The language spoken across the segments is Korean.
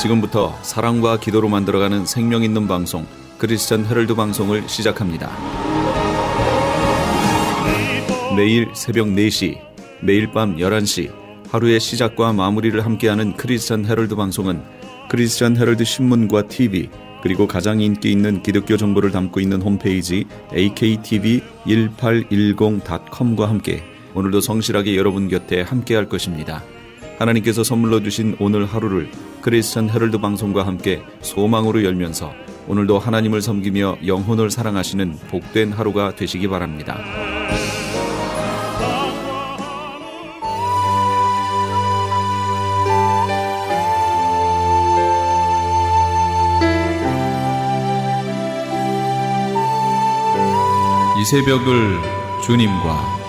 지금부터 사랑과 기도로 만들어가는 생명 있는 방송 크리스천 헤럴드 방송을 시작합니다. 매일 새벽 4시, 매일 밤 11시 하루의 시작과 마무리를 함께하는 크리스천 헤럴드 방송은 크리스천 헤럴드 신문과 TV 그리고 가장 인기 있는 기독교 정보를 담고 있는 홈페이지 aktv1810.com과 함께 오늘도 성실하게 여러분 곁에 함께할 것입니다. 하나님께서 선물로 주신 오늘 하루를 크리스천 헤럴드 방송과 함께 소망으로 열면서 오늘도 하나님을 섬기며 영혼을 사랑하시는 복된 하루가 되시기 바랍니다. 이 새벽을 주님과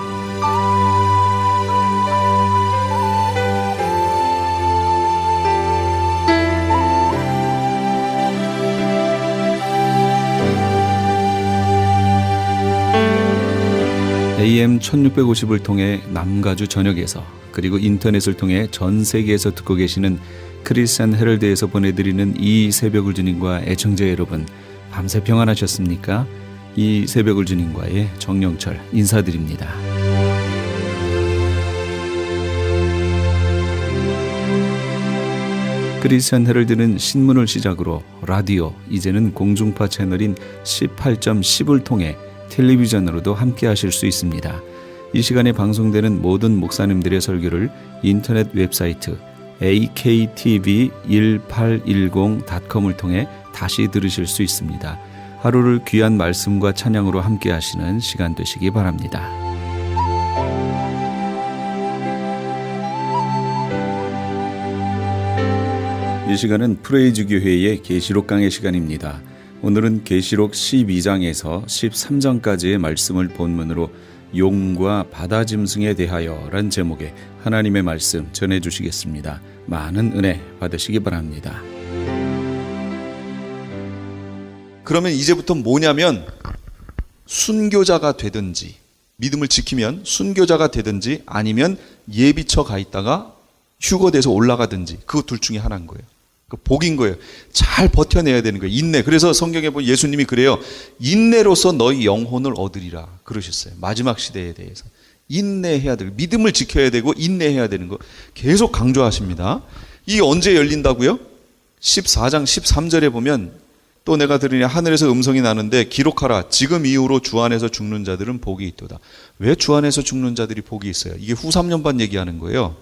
AM 1650을 통해 남가주 전역에서 그리고 인터넷을 통해 전 세계에서 듣고 계시는 크리스천 헤럴드에서 보내드리는 이 새벽을 주님과 애청자 여러분, 밤새 평안하셨습니까? 이 새벽을 주님과의 정영철 인사드립니다. 크리스천 헤럴드는 신문을 시작으로 라디오, 이제는 공중파 채널인 18.10을 통해 텔레비전으로도 함께 하실 수 있습니다. 이 시간에 방송되는 모든 목사님들의 설교를 인터넷 웹사이트 aktv1810.com을 통해 다시 들으실 수 있습니다. 하루를 귀한 말씀과 찬양으로 함께 하시는 시간 되시기 바랍니다. 이 시간은 프레이즈 교회의 계시록 강의 시간입니다. 오늘은 계시록 12장에서 13장까지의 말씀을 본문으로 용과 바다 짐승에 대하여 란 제목의 하나님의 말씀 전해주시겠습니다. 많은 은혜 받으시기 바랍니다. 그러면 이제부터 뭐냐면 순교자가 되든지 믿음을 지키면 순교자가 되든지 아니면 예비처 가 있다가 휴거돼서 올라가든지 그 둘 중에 하나인 거예요. 그 복인 거예요. 잘 버텨내야 되는 거예요. 인내. 그래서 성경에 보면 예수님이 그래요. 인내로서 너희 영혼을 얻으리라 그러셨어요. 마지막 시대에 대해서. 인내해야 되고 믿음을 지켜야 되고 인내해야 되는 거 계속 강조하십니다. 이게 언제 열린다고요? 14장 13절에 보면 또 내가 들으니 하늘에서 음성이 나는데 기록하라. 지금 이후로 주 안에서 죽는 자들은 복이 있도다. 왜 주 안에서 죽는 자들이 복이 있어요? 이게 후 3년반 얘기하는 거예요.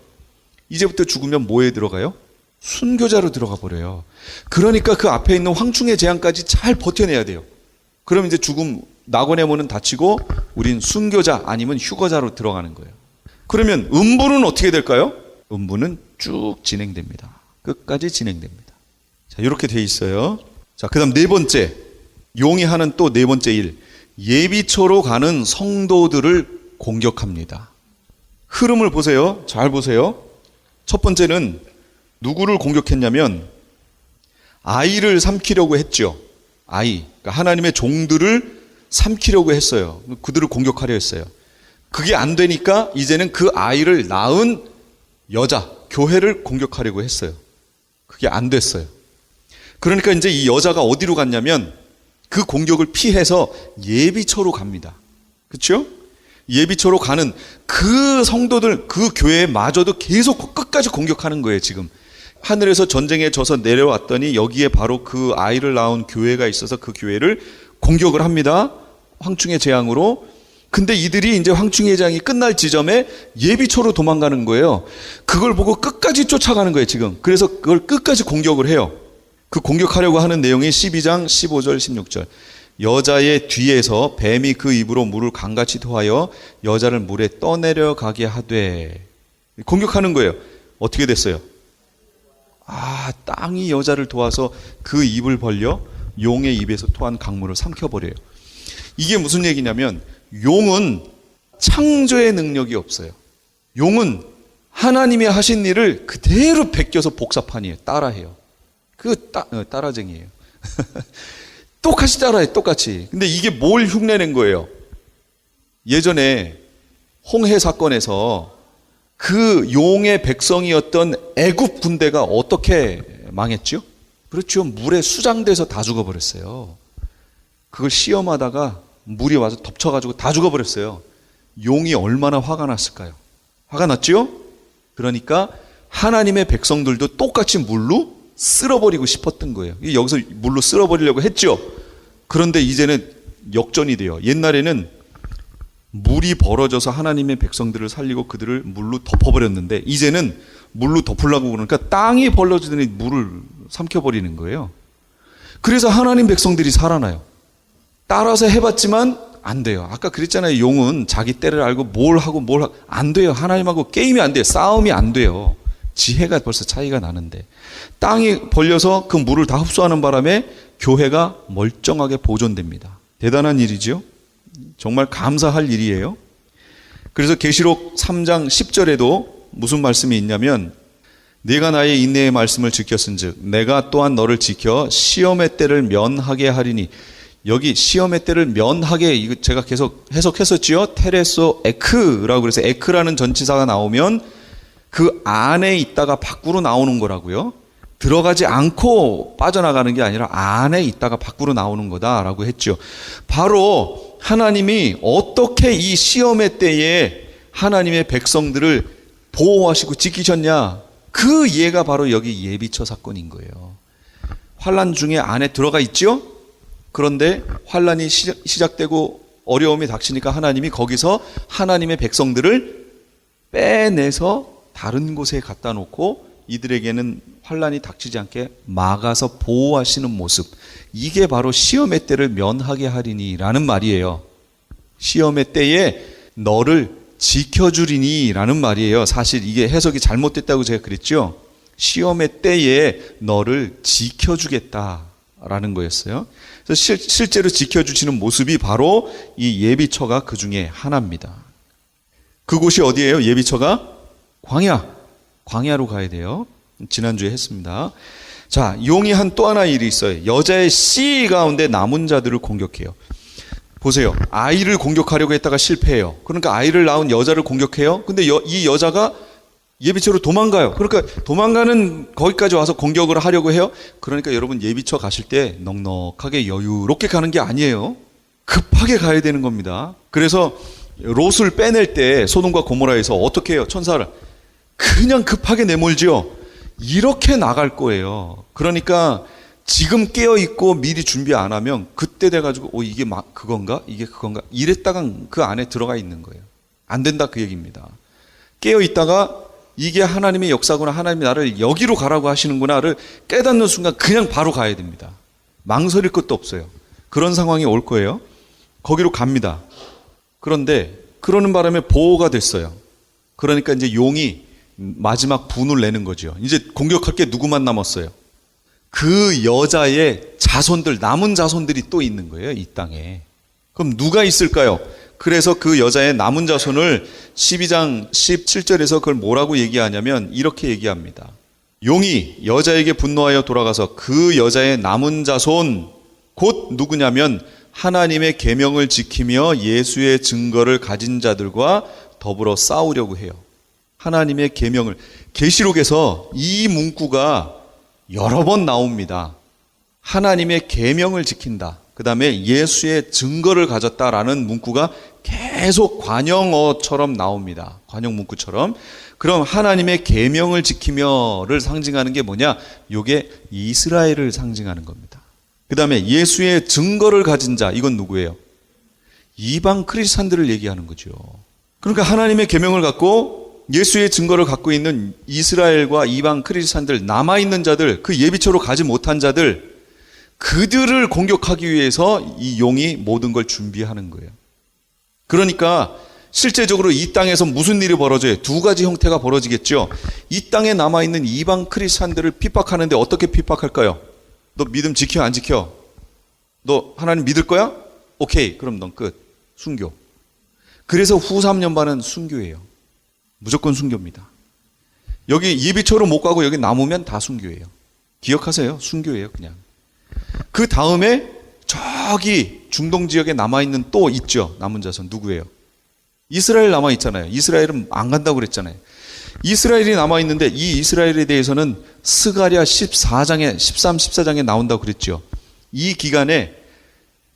이제부터 죽으면 뭐에 들어가요? 순교자로 들어가 버려요. 그러니까 그 앞에 있는 황충의 재앙까지 잘 버텨내야 돼요. 그럼 이제 죽음 낙원의 문은 닫히고 우린 순교자 아니면 휴거자로 들어가는 거예요. 그러면 음부는 어떻게 될까요? 음부는 쭉 진행됩니다. 끝까지 진행됩니다. 자, 이렇게 돼 있어요. 자, 그다음 네 번째, 용이 하는 또 네 번째 일, 예비처로 가는 성도들을 공격합니다. 흐름을 보세요. 잘 보세요. 첫 번째는 누구를 공격했냐면 아이를 삼키려고 했죠. 아이, 그러니까 하나님의 종들을 삼키려고 했어요. 그들을 공격하려 했어요. 그게 안 되니까 이제는 그 아이를 낳은 여자, 교회를 공격하려고 했어요. 그게 안 됐어요. 그러니까 이제 이 여자가 어디로 갔냐면 그 공격을 피해서 예비처로 갑니다. 그렇죠? 예비처로 가는 그 성도들, 그 교회마저도 계속 끝까지 공격하는 거예요, 지금. 하늘에서 전쟁에 져서 내려왔더니 여기에 바로 그 아이를 낳은 교회가 있어서 그 교회를 공격을 합니다. 황충의 재앙으로. 근데 이들이 이제 황충의 재앙이 끝날 지점에 예비처로 도망가는 거예요. 그걸 보고 끝까지 쫓아가는 거예요, 지금. 그래서 그걸 끝까지 공격을 해요. 그 공격하려고 하는 내용이 12장 15절 16절. 여자의 뒤에서 뱀이 그 입으로 물을 강같이 토하여 여자를 물에 떠내려가게 하되. 공격하는 거예요. 어떻게 됐어요? 땅이 여자를 도와서 그 입을 벌려 용의 입에서 토한 강물을 삼켜버려요. 이게 무슨 얘기냐면 용은 창조의 능력이 없어요. 용은 하나님이 하신 일을 그대로 베껴서 복사판이에요. 따라해요. 따라쟁이에요. 똑같이 따라해, 똑같이. 근데 이게 뭘 흉내낸 거예요? 예전에 홍해 사건에서 그 용의 백성이었던 애굽 군대가 어떻게 망했죠? 그렇죠. 물에 수장돼서 다 죽어버렸어요. 그걸 시험하다가 물이 와서 덮쳐가지고 다 죽어버렸어요. 용이 얼마나 화가 났을까요? 화가 났죠? 그러니까 하나님의 백성들도 똑같이 물로 쓸어버리고 싶었던 거예요. 여기서 물로 쓸어버리려고 했죠. 그런데 이제는 역전이 돼요. 옛날에는 물이 벌어져서 하나님의 백성들을 살리고 그들을 물로 덮어버렸는데 이제는 물로 덮으려고 그러니까 땅이 벌어지더니 물을 삼켜버리는 거예요. 그래서 하나님 백성들이 살아나요. 따라서 해봤지만 안 돼요. 아까 그랬잖아요. 용은 자기 때를 알고 뭘 하고 안 돼요. 하나님하고 게임이 안 돼요. 싸움이 안 돼요. 지혜가 벌써 차이가 나는데 땅이 벌려서 그 물을 다 흡수하는 바람에 교회가 멀쩡하게 보존됩니다. 대단한 일이죠. 정말 감사할 일이에요. 그래서 계시록 3장 10절에도 무슨 말씀이 있냐면 네가 나의 인내의 말씀을 지켰은즉 내가 또한 너를 지켜 시험의 때를 면하게 하리니 여기 시험의 때를 면하게 이거 제가 계속 해석했었지요. 테레소 에크라고 그래서 에크라는 전치사가 나오면 그 안에 있다가 밖으로 나오는 거라고요. 들어가지 않고 빠져나가는 게 아니라 안에 있다가 밖으로 나오는 거다라고 했죠. 바로 하나님이 어떻게 이 시험의 때에 하나님의 백성들을 보호하시고 지키셨냐. 그 예가 바로 여기 예비처 사건인 거예요. 환난 중에 안에 들어가 있죠. 그런데 환난이 시작되고 어려움이 닥치니까 하나님이 거기서 하나님의 백성들을 빼내서 다른 곳에 갖다 놓고 이들에게는 환난이 닥치지 않게 막아서 보호하시는 모습. 이게 바로 시험의 때를 면하게 하리니 라는 말이에요. 시험의 때에 너를 지켜주리니 라는 말이에요. 사실 이게 해석이 잘못됐다고 제가 그랬죠. 시험의 때에 너를 지켜주겠다라는 거였어요. 그래서 실제로 지켜주시는 모습이 바로 이 예비처가 그 중에 하나입니다. 그곳이 어디예요? 예비처가 광야로 가야 돼요. 지난주에 했습니다. 자, 용이 한 또 하나 일이 있어요. 여자의 씨 가운데 남은 자들을 공격해요. 보세요. 아이를 공격하려고 했다가 실패해요. 그러니까 아이를 낳은 여자를 공격해요. 근데 이 여자가 예비처로 도망가요. 그러니까 도망가는 거기까지 와서 공격을 하려고 해요. 그러니까 여러분 예비처 가실 때 넉넉하게 여유롭게 가는 게 아니에요. 급하게 가야 되는 겁니다. 그래서 롯을 빼낼 때 소돔과 고모라에서 어떻게 해요? 천사를 그냥 급하게 내몰지요. 이렇게 나갈 거예요. 그러니까 지금 깨어있고 미리 준비 안 하면 그때 돼가지고 이게 그건가? 이게 그건가? 이랬다가 그 안에 들어가 있는 거예요. 안 된다 그 얘기입니다. 깨어있다가 이게 하나님의 역사구나, 하나님이 나를 여기로 가라고 하시는구나를 깨닫는 순간 그냥 바로 가야 됩니다. 망설일 것도 없어요. 그런 상황이 올 거예요. 거기로 갑니다. 그런데 그러는 바람에 보호가 됐어요. 그러니까 이제 용이 마지막 분을 내는 거죠. 이제 공격할 게 누구만 남았어요? 그 여자의 자손들, 남은 자손들이 또 있는 거예요, 이 땅에. 그럼 누가 있을까요? 그래서 그 여자의 남은 자손을 12장 17절에서 그걸 뭐라고 얘기하냐면 이렇게 얘기합니다. 용이 여자에게 분노하여 돌아가서 그 여자의 남은 자손, 곧 누구냐면 하나님의 계명을 지키며 예수의 증거를 가진 자들과 더불어 싸우려고 해요. 하나님의 계명을, 계시록에서 이 문구가 여러 번 나옵니다. 하나님의 계명을 지킨다. 그 다음에 예수의 증거를 가졌다라는 문구가 계속 관용어처럼 나옵니다. 관용 문구처럼. 그럼 하나님의 계명을 지키며를 상징하는 게 뭐냐? 이게 이스라엘을 상징하는 겁니다. 그 다음에 예수의 증거를 가진 자, 이건 누구예요? 이방 크리스찬들을 얘기하는 거죠. 그러니까 하나님의 계명을 갖고 예수의 증거를 갖고 있는 이스라엘과 이방 크리스찬들, 남아있는 자들, 그 예비처로 가지 못한 자들, 그들을 공격하기 위해서 이 용이 모든 걸 준비하는 거예요. 그러니까 실제적으로 이 땅에서 무슨 일이 벌어져요? 두 가지 형태가 벌어지겠죠. 이 땅에 남아있는 이방 크리스찬들을 핍박하는데 어떻게 핍박할까요? 너 믿음 지켜 안 지켜? 너 하나님 믿을 거야? 오케이, 그럼 넌 끝. 순교. 그래서 후 3년반은 순교예요. 무조건 순교입니다. 여기 예비처로 못 가고 여기 남으면 다 순교예요. 기억하세요. 순교예요, 그냥. 그 다음에 저기 중동 지역에 남아있는 또 있죠. 남은 자손 누구예요? 이스라엘 남아있잖아요. 이스라엘은 안 간다고 그랬잖아요. 이스라엘이 남아있는데 이 이스라엘에 대해서는 스가랴 14장에 13, 14장에 나온다고 그랬죠. 이 기간에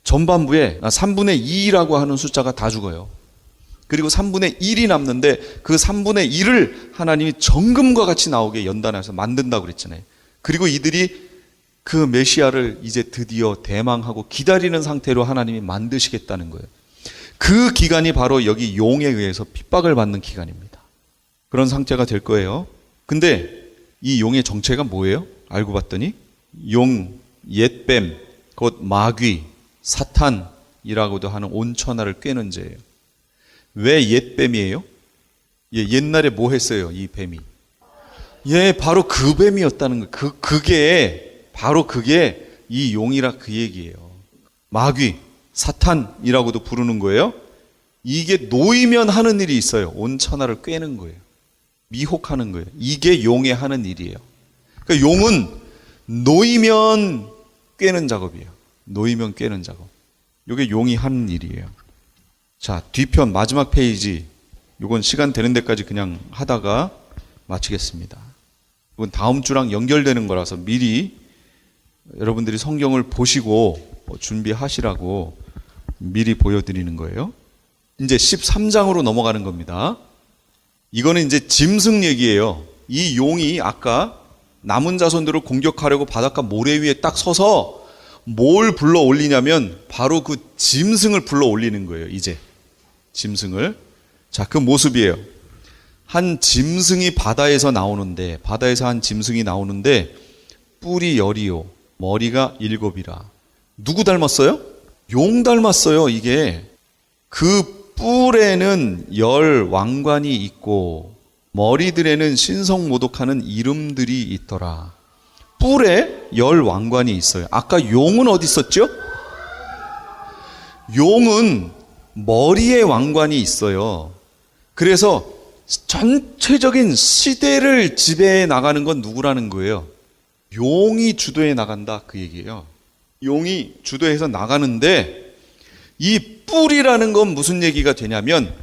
전반부에 3분의 2라고 하는 숫자가 다 죽어요. 그리고 3분의 1이 남는데 그 3분의 1을 하나님이 정금과 같이 나오게 연단해서 만든다고 그랬잖아요. 그리고 이들이 그 메시아를 이제 드디어 대망하고 기다리는 상태로 하나님이 만드시겠다는 거예요. 그 기간이 바로 여기 용에 의해서 핍박을 받는 기간입니다. 그런 상태가 될 거예요. 근데 이 용의 정체가 뭐예요? 알고 봤더니 용, 옛뱀, 곧 마귀, 사탄이라고도 하는 온천하를 꿰는 죄예요. 왜 옛뱀이에요? 옛날에 뭐 했어요? 이 뱀이. 바로 그 뱀이었다는 거예요. 그게 이 용이라 그 얘기예요. 마귀, 사탄이라고도 부르는 거예요. 이게 놓이면 하는 일이 있어요. 온천하를 꿰는 거예요. 미혹하는 거예요. 이게 용의 하는 일이에요. 그러니까 용은 놓이면 꿰는 작업이에요. 놓이면 꿰는 작업. 이게 용이 하는 일이에요. 자, 뒤편 마지막 페이지. 이건 시간 되는 데까지 그냥 하다가 마치겠습니다. 이건 다음 주랑 연결되는 거라서 미리 여러분들이 성경을 보시고 준비하시라고 미리 보여드리는 거예요. 이제 13장으로 넘어가는 겁니다. 이거는 이제 짐승 얘기예요. 이 용이 아까 남은 자손들을 공격하려고 바닷가 모래 위에 딱 서서 뭘 불러 올리냐면 바로 그 짐승을 불러 올리는 거예요. 이제 짐승을. 자, 그 모습이에요. 한 짐승이 바다에서 한 짐승이 나오는데 뿔이 10이요 머리가 7이라. 누구 닮았어요? 용 닮았어요. 이게 그 뿔에는 10 왕관이 있고 머리들에는 신성모독하는 이름들이 있더라. 뿔에 10 왕관이 있어요. 아까 용은 어디 있었죠? 용은 머리에 왕관이 있어요. 그래서 전체적인 시대를 지배해 나가는 건 누구라는 거예요? 용이 주도해 나간다 그 얘기예요. 용이 주도해서 나가는데 이 뿔이라는 건 무슨 얘기가 되냐면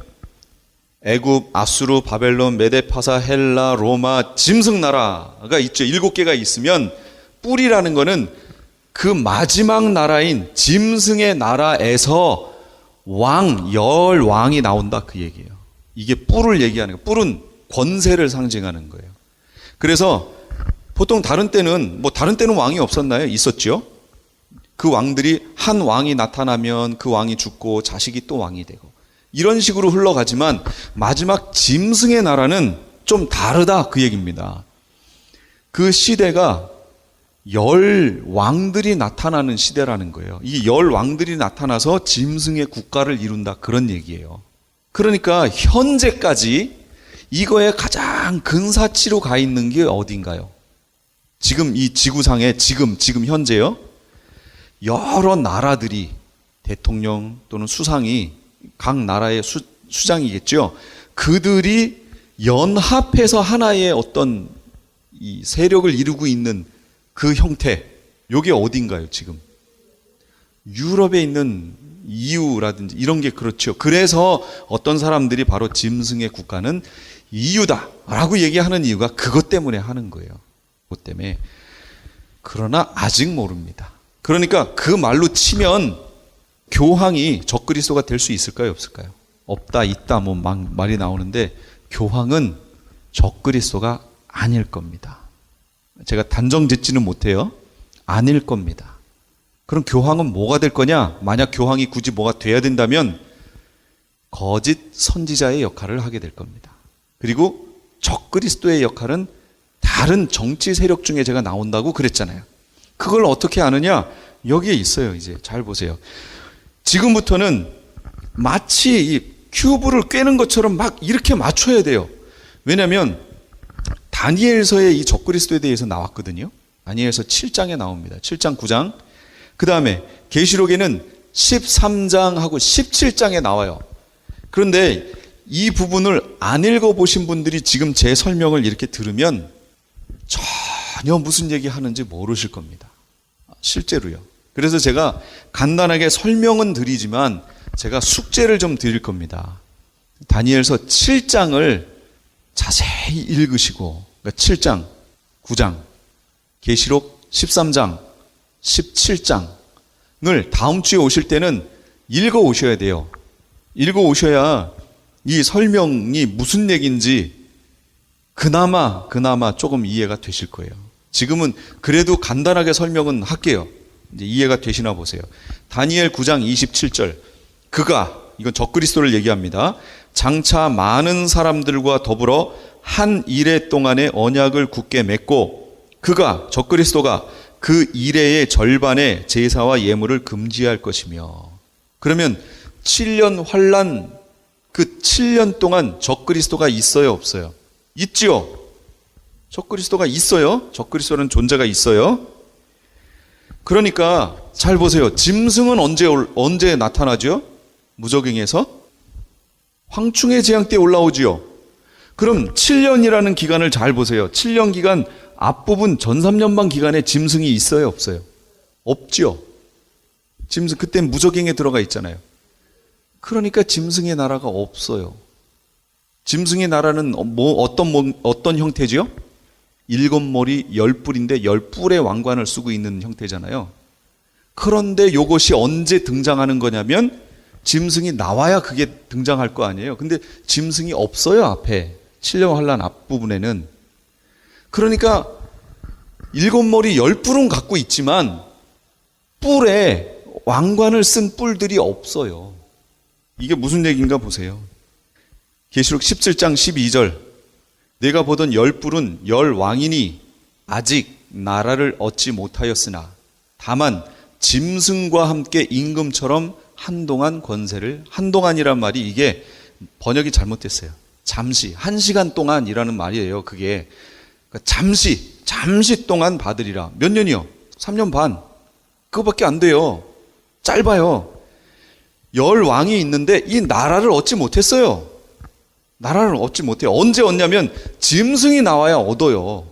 애굽, 아수르, 바벨론, 메데파사, 헬라, 로마, 짐승 나라가 있죠. 7개가 있으면 뿔이라는 거는 그 마지막 나라인 짐승의 나라에서 왕, 10 왕이 나온다 그 얘기예요. 이게 뿔을 얘기하는 거예요. 뿔은 권세를 상징하는 거예요. 그래서 보통 다른 때는 왕이 없었나요? 있었죠. 그 왕들이 한 왕이 나타나면 그 왕이 죽고 자식이 또 왕이 되고 이런 식으로 흘러가지만 마지막 짐승의 나라는 좀 다르다 그 얘기입니다. 그 시대가 10 왕들이 나타나는 시대라는 거예요. 이 10 왕들이 나타나서 짐승의 국가를 이룬다 그런 얘기예요. 그러니까 현재까지 이거에 가장 근사치로 가 있는 게 어딘가요? 지금 이 지구상에 지금 현재요. 여러 나라들이 대통령 또는 수상이 각 나라의 수장이겠죠. 그들이 연합해서 하나의 어떤 이 세력을 이루고 있는 그 형태, 요게 어딘가요, 지금? 유럽에 있는 EU라든지 이런 게 그렇죠. 그래서 어떤 사람들이 바로 짐승의 국가는 EU다라고 얘기하는 이유가 그것 때문에 하는 거예요. 그것 때문에. 그러나 아직 모릅니다. 그러니까 그 말로 치면 교황이 적그리스도가 될 수 있을까요, 없을까요? 없다, 있다, 말이 나오는데 교황은 적그리스도가 아닐 겁니다. 제가 단정 짓지는 못해요. 아닐 겁니다. 그럼 교황은 뭐가 될 거냐? 만약 교황이 굳이 뭐가 돼야 된다면 거짓 선지자의 역할을 하게 될 겁니다. 그리고 적그리스도의 역할은 다른 정치 세력 중에 제가 나온다고 그랬잖아요. 그걸 어떻게 아느냐? 여기에 있어요. 이제 잘 보세요. 지금부터는 마치 이 큐브를 꿰는 것처럼 막 이렇게 맞춰야 돼요. 왜냐하면 다니엘서에 이 적그리스도에 대해서 나왔거든요. 다니엘서 7장에 나옵니다. 7장, 9장. 그 다음에 계시록에는 13장하고 17장에 나와요. 그런데 이 부분을 안 읽어보신 분들이 지금 제 설명을 이렇게 들으면 전혀 무슨 얘기 하는지 모르실 겁니다. 실제로요. 그래서 제가 간단하게 설명은 드리지만 제가 숙제를 좀 드릴 겁니다. 다니엘서 7장을 자세히 읽으시고, 그러니까 7장, 9장, 계시록 13장, 17장을 다음 주에 오실 때는 읽어 오셔야 돼요. 읽어 오셔야 이 설명이 무슨 얘기인지 그나마 조금 이해가 되실 거예요. 지금은 그래도 간단하게 설명은 할게요. 이제 이해가 되시나 보세요. 다니엘 9장 27절. 그가, 이건 적그리스도를 얘기합니다. 장차 많은 사람들과 더불어 한 이레 동안의 언약을 굳게 맺고 그가, 적그리스도가 그 이레의 절반의 제사와 예물을 금지할 것이며. 그러면 7년 환란, 그 7년 동안 적그리스도가 있어요, 없어요? 있지요. 적그리스도가 있어요. 적그리스도는 존재가 있어요. 그러니까 잘 보세요. 짐승은 언제 나타나죠? 무저갱에서 황충의 재앙 때 올라오지요. 그럼 7년이라는 기간을 잘 보세요. 7년 기간 앞부분 전삼년방 기간에 짐승이 있어요, 없어요? 없지요. 짐승 그때 무저갱에 들어가 있잖아요. 그러니까 짐승의 나라가 없어요. 짐승의 나라는 어떤 형태지요? 7머리 10뿔인데 10뿔의 왕관을 쓰고 있는 형태잖아요. 그런데 이것이 언제 등장하는 거냐면 짐승이 나와야 그게 등장할 거 아니에요. 근데 짐승이 없어요, 앞에. 7년 환란 앞부분에는. 그러니까 7머리 10뿔은 갖고 있지만 뿔에 왕관을 쓴 뿔들이 없어요. 이게 무슨 얘기인가 보세요. 계시록 17장 12절. 내가 보던 10뿔은 10왕이니 아직 나라를 얻지 못하였으나 다만 짐승과 함께 임금처럼 한동안 권세를, 한동안이란 말이 이게 번역이 잘못됐어요. 잠시, 1시간 동안이라는 말이에요. 그게 그러니까 잠시 동안 받으리라. 몇 년이요? 3년 반. 그거밖에 안 돼요. 짧아요. 10왕이 있는데 이 나라를 얻지 못했어요. 나라를 얻지 못해요. 언제 얻냐면 짐승이 나와야 얻어요.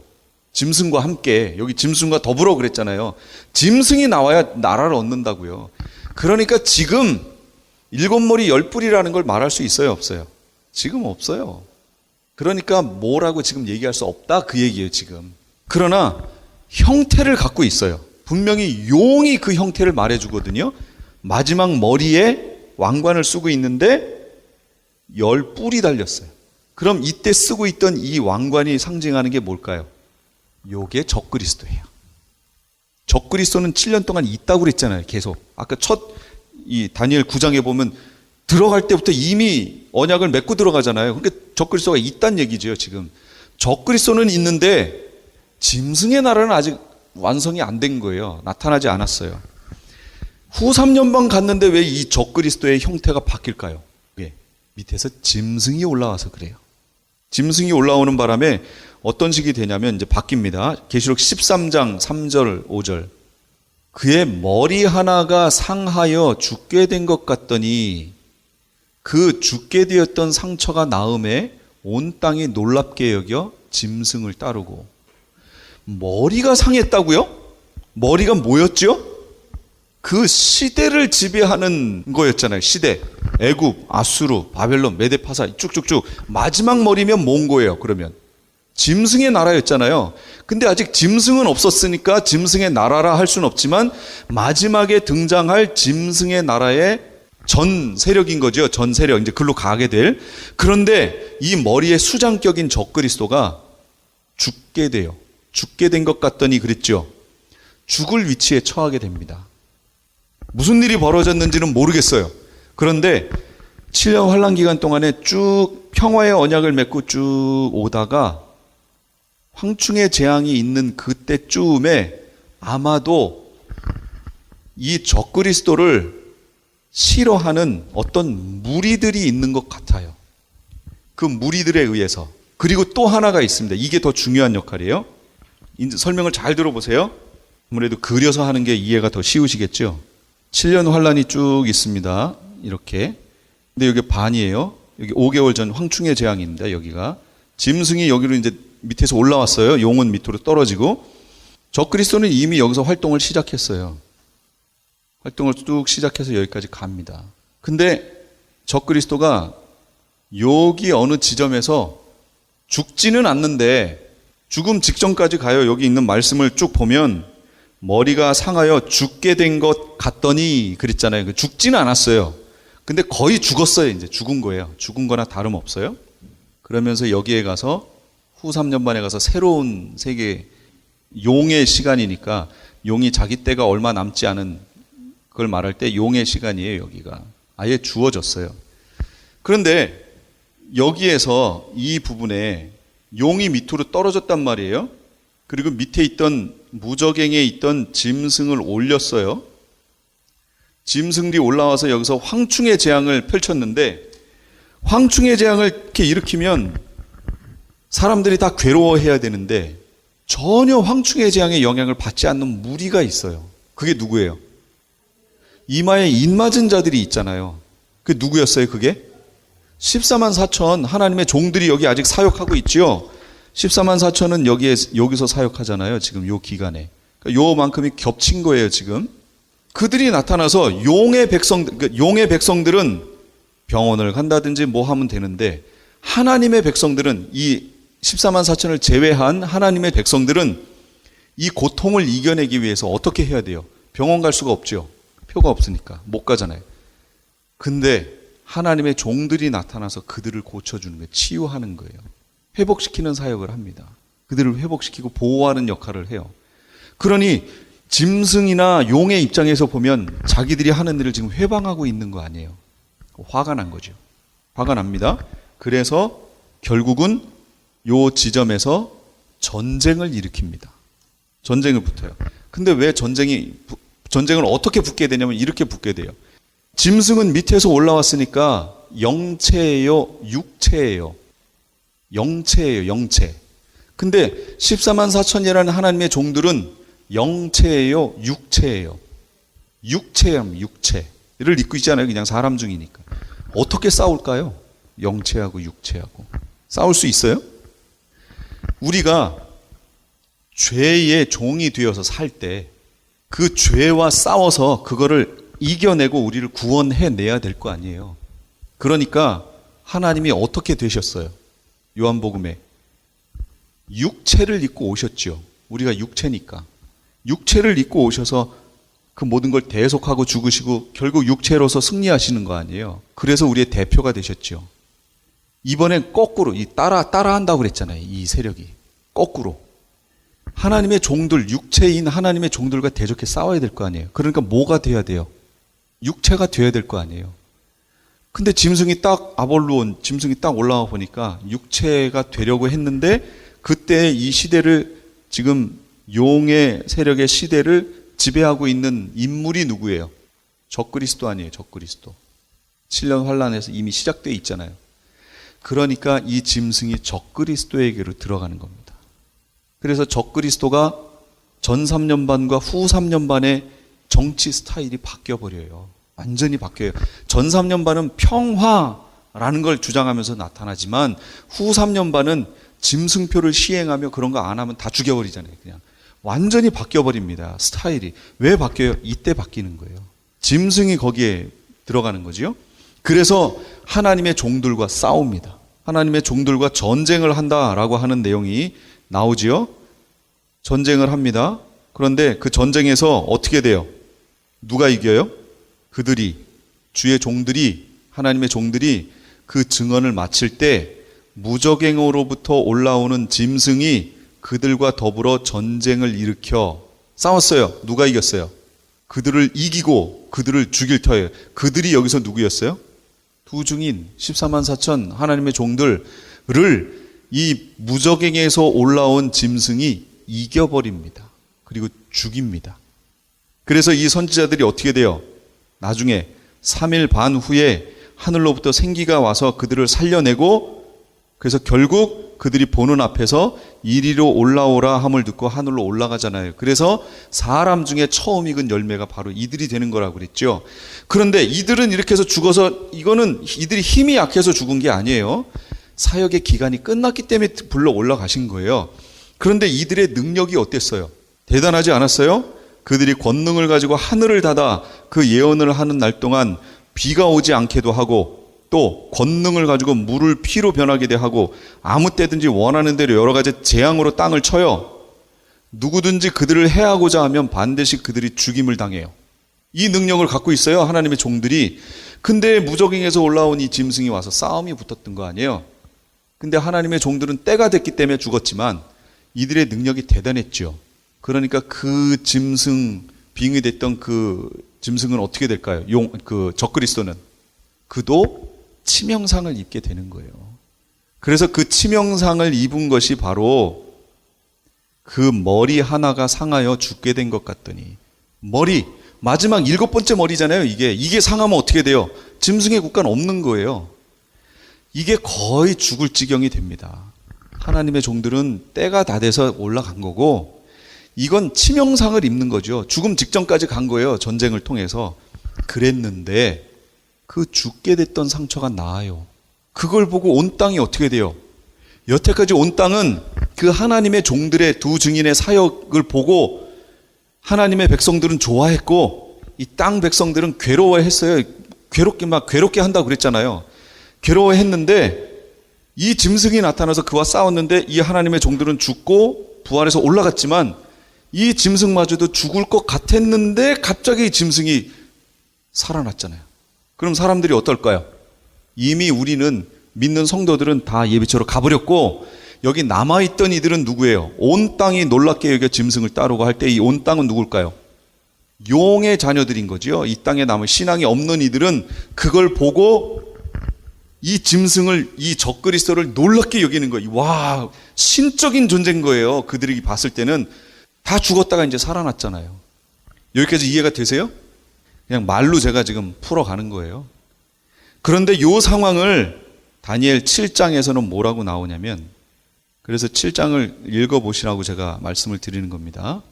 짐승과 함께. 여기 짐승과 더불어 그랬잖아요. 짐승이 나와야 나라를 얻는다고요. 그러니까 지금 7머리 10뿔이라는 걸 말할 수 있어요, 없어요? 지금 없어요. 그러니까 뭐라고 지금 얘기할 수 없다 그 얘기예요, 지금. 그러나 형태를 갖고 있어요. 분명히 용이 그 형태를 말해주거든요. 마지막 머리에 왕관을 쓰고 있는데 10뿔이 달렸어요. 그럼 이때 쓰고 있던 이 왕관이 상징하는 게 뭘까요? 요게 적그리스도예요. 적그리스도는 7년 동안 있다고 그랬잖아요. 계속. 아까 이 다니엘 9장에 보면 들어갈 때부터 이미 언약을 맺고 들어가잖아요. 그러니까 적그리스도가 있다는 얘기죠, 지금. 적그리스도는 있는데 짐승의 나라는 아직 완성이 안 된 거예요. 나타나지 않았어요. 후 3년반 갔는데 왜 이 적그리스도의 형태가 바뀔까요? 왜? 밑에서 짐승이 올라와서 그래요. 짐승이 올라오는 바람에 어떤 식이 되냐면 이제 바뀝니다. 계시록 13장 3절 5절. 그의 머리 하나가 상하여 죽게 된 것 같더니 그 죽게 되었던 상처가 나음에 온 땅이 놀랍게 여겨 짐승을 따르고. 머리가 상했다고요? 머리가 뭐였죠? 그 시대를 지배하는 거였잖아요. 시대. 애굽, 아수르, 바벨론, 메데파사 쭉쭉쭉. 마지막 머리면 몽고예요. 그러면 짐승의 나라였잖아요. 근데 아직 짐승은 없었으니까 짐승의 나라라 할 수는 없지만 마지막에 등장할 짐승의 나라의 전 세력인 거죠. 전 세력. 이제 글로 가게 될. 그런데 이 머리에 수장격인 적그리스도가 죽게 돼요. 죽게 된 것 같더니 그랬죠. 죽을 위치에 처하게 됩니다. 무슨 일이 벌어졌는지는 모르겠어요. 그런데 7년 환란 기간 동안에 쭉 평화의 언약을 맺고 쭉 오다가 황충의 재앙이 있는 그때쯤에 아마도 이 적그리스도를 싫어하는 어떤 무리들이 있는 것 같아요. 그 무리들에 의해서. 그리고 또 하나가 있습니다. 이게 더 중요한 역할이에요. 이제 설명을 잘 들어보세요. 아무래도 그려서 하는 게 이해가 더 쉬우시겠죠. 7년 환란이 쭉 있습니다. 이렇게. 근데 여기 반이에요. 여기 5개월 전 황충의 재앙입니다. 여기가. 짐승이 여기로 이제 밑에서 올라왔어요. 용은 밑으로 떨어지고. 적그리스도는 이미 여기서 활동을 시작했어요. 활동을 쭉 시작해서 여기까지 갑니다. 근데 적그리스도가 여기 어느 지점에서 죽지는 않는데 죽음 직전까지 가요. 여기 있는 말씀을 쭉 보면 머리가 상하여 죽게 된 것 같더니 그랬잖아요. 죽지는 않았어요. 근데 거의 죽었어요. 이제 죽은 거예요. 죽은 거나 다름없어요. 그러면서 여기에 가서 후 3년반에 가서 새로운 세계, 용의 시간이니까, 용이 자기 때가 얼마 남지 않은 그걸 말할 때 용의 시간이에요. 여기가 아예 주어졌어요. 그런데 여기에서 이 부분에 용이 밑으로 떨어졌단 말이에요. 그리고 밑에 있던 무저갱에 있던 짐승을 올렸어요. 짐승들이 올라와서 여기서 황충의 재앙을 펼쳤는데, 황충의 재앙을 이렇게 일으키면 사람들이 다 괴로워해야 되는데 전혀 황충의 재앙의 영향을 받지 않는 무리가 있어요. 그게 누구예요? 이마에 인 맞은 자들이 있잖아요. 그게 누구였어요? 그게 14만 4천 하나님의 종들이 여기 아직 사역하고 있지요. 14만 4천은 여기서 사역하잖아요. 지금 요 기간에. 그러니까 요만큼이 겹친 거예요. 지금 그들이 나타나서 용의 백성들은 병원을 간다든지 뭐 하면 되는데, 하나님의 백성들은, 이 14만 4천을 제외한 하나님의 백성들은 이 고통을 이겨내기 위해서 어떻게 해야 돼요? 병원 갈 수가 없죠. 표가 없으니까 못 가잖아요. 근데 하나님의 종들이 나타나서 그들을 고쳐주는 거예요. 치유하는 거예요. 회복시키는 사역을 합니다. 그들을 회복시키고 보호하는 역할을 해요. 그러니 짐승이나 용의 입장에서 보면 자기들이 하는 일을 지금 회방하고 있는 거 아니에요. 화가 난 거죠. 화가 납니다. 그래서 결국은 요 지점에서 전쟁을 일으킵니다. 전쟁을 붙어요. 근데 왜 전쟁을 어떻게 붙게 되냐면 이렇게 붙게 돼요. 짐승은 밑에서 올라왔으니까 영체예요, 육체예요? 영체예요, 영체. 근데 14만 4천이라는 하나님의 종들은 영체예요, 육체예요? 육체예요, 육체를 입고 있잖아요. 그냥 사람 중이니까. 어떻게 싸울까요? 영체하고 육체하고. 싸울 수 있어요? 우리가 죄의 종이 되어서 살 때 그 죄와 싸워서 그거를 이겨내고 우리를 구원해내야 될 거 아니에요. 그러니까 하나님이 어떻게 되셨어요? 요한복음에 육체를 입고 오셨죠. 우리가 육체니까. 육체를 입고 오셔서 그 모든 걸 대속하고 죽으시고 결국 육체로서 승리하시는 거 아니에요. 그래서 우리의 대표가 되셨죠. 이번엔 거꾸로 따라한다고 그랬잖아요. 이 세력이 거꾸로 하나님의 종들, 육체인 하나님의 종들과 대적해 싸워야 될 거 아니에요. 그러니까 뭐가 돼야 돼요? 육체가 돼야 될 거 아니에요. 근데 짐승이 딱 올라와 보니까 육체가 되려고 했는데, 그때 이 시대를, 지금 용의 세력의 시대를 지배하고 있는 인물이 누구예요? 적그리스도 아니에요. 적그리스도. 7년 환란에서 이미 시작되어 있잖아요. 그러니까 이 짐승이 적그리스도에게로 들어가는 겁니다. 그래서 적그리스도가 전 3년 반과 후 3년 반의 정치 스타일이 바뀌어버려요. 완전히 바뀌어요. 전 3년 반은 평화라는 걸 주장하면서 나타나지만 후 3년 반은 짐승표를 시행하며 그런 거 안 하면 다 죽여버리잖아요. 그냥 완전히 바뀌어버립니다. 스타일이. 왜 바뀌어요? 이때 바뀌는 거예요. 짐승이 거기에 들어가는 거지요. 그래서 하나님의 종들과 싸웁니다. 하나님의 종들과 전쟁을 한다라고 하는 내용이 나오지요. 전쟁을 합니다. 그런데 그 전쟁에서 어떻게 돼요? 누가 이겨요? 그들이, 주의 종들이, 하나님의 종들이 그 증언을 마칠 때 무저갱으로부터 올라오는 짐승이 그들과 더불어 전쟁을 일으켜 싸웠어요. 누가 이겼어요? 그들을 이기고 그들을 죽일 터예요. 그들이 여기서 누구였어요? 두 증인 14만 4천 하나님의 종들을 이 무저갱에서 올라온 짐승이 이겨버립니다. 그리고 죽입니다. 그래서 이 선지자들이 어떻게 돼요? 나중에 3일 반 후에 하늘로부터 생기가 와서 그들을 살려내고, 그래서 결국 그들이 보는 앞에서 이리로 올라오라 함을 듣고 하늘로 올라가잖아요. 그래서 사람 중에 처음 익은 열매가 바로 이들이 되는 거라고 그랬죠. 그런데 이들은 이렇게 해서 죽어서, 이거는 이들이 힘이 약해서 죽은 게 아니에요. 사역의 기간이 끝났기 때문에 불러 올라가신 거예요. 그런데 이들의 능력이 어땠어요? 대단하지 않았어요? 그들이 권능을 가지고 하늘을 닫아 그 예언을 하는 날 동안 비가 오지 않게도 하고, 또 권능을 가지고 물을 피로 변하게 하고 아무 때든지 원하는 대로 여러 가지 재앙으로 땅을 쳐요. 누구든지 그들을 해하고자 하면 반드시 그들이 죽임을 당해요. 이 능력을 갖고 있어요, 하나님의 종들이. 근데 무적행에서 올라온 이 짐승이 와서 싸움이 붙었던 거 아니에요. 근데 하나님의 종들은 때가 됐기 때문에 죽었지만 이들의 능력이 대단했죠. 그러니까 그 짐승, 빙의됐던 그 짐승은 어떻게 될까요? 그 적그리스도는 그도 치명상을 입게 되는 거예요. 그래서 그 치명상을 입은 것이 바로 그 머리 하나가 상하여 죽게 된 것 같더니, 머리 마지막 7번째 머리잖아요. 이게 상하면 어떻게 돼요? 짐승의 국가는 없는 거예요. 이게 거의 죽을 지경이 됩니다. 하나님의 종들은 때가 다 돼서 올라간 거고, 이건 치명상을 입는 거죠. 죽음 직전까지 간 거예요, 전쟁을 통해서. 그랬는데 그 죽게 됐던 상처가 나아요. 그걸 보고 온 땅이 어떻게 돼요? 여태까지 온 땅은 그 하나님의 종들의 두 증인의 사역을 보고 하나님의 백성들은 좋아했고, 이 땅 백성들은 괴로워했어요. 괴롭게 한다고 그랬잖아요. 괴로워했는데 이 짐승이 나타나서 그와 싸웠는데 이 하나님의 종들은 죽고 부활해서 올라갔지만 이 짐승마저도 죽을 것 같았는데 갑자기 이 짐승이 살아났잖아요. 그럼 사람들이 어떨까요? 이미 우리는 믿는 성도들은 다 예비처로 가버렸고, 여기 남아있던 이들은 누구예요? 온 땅이 놀랍게 여겨 짐승을 따르고 할 때 이 온 땅은 누굴까요? 용의 자녀들인 거죠. 이 땅에 남은 신앙이 없는 이들은 그걸 보고 이 짐승을, 이 적그리스도를 놀랍게 여기는 거예요. 와, 신적인 존재인 거예요. 그들이 봤을 때는. 다 죽었다가 이제 살아났잖아요. 여기까지 이해가 되세요? 그냥 말로 제가 지금 풀어가는 거예요. 그런데 이 상황을 다니엘 7장에서는 뭐라고 나오냐면, 그래서 7장을 읽어보시라고 제가 말씀을 드리는 겁니다.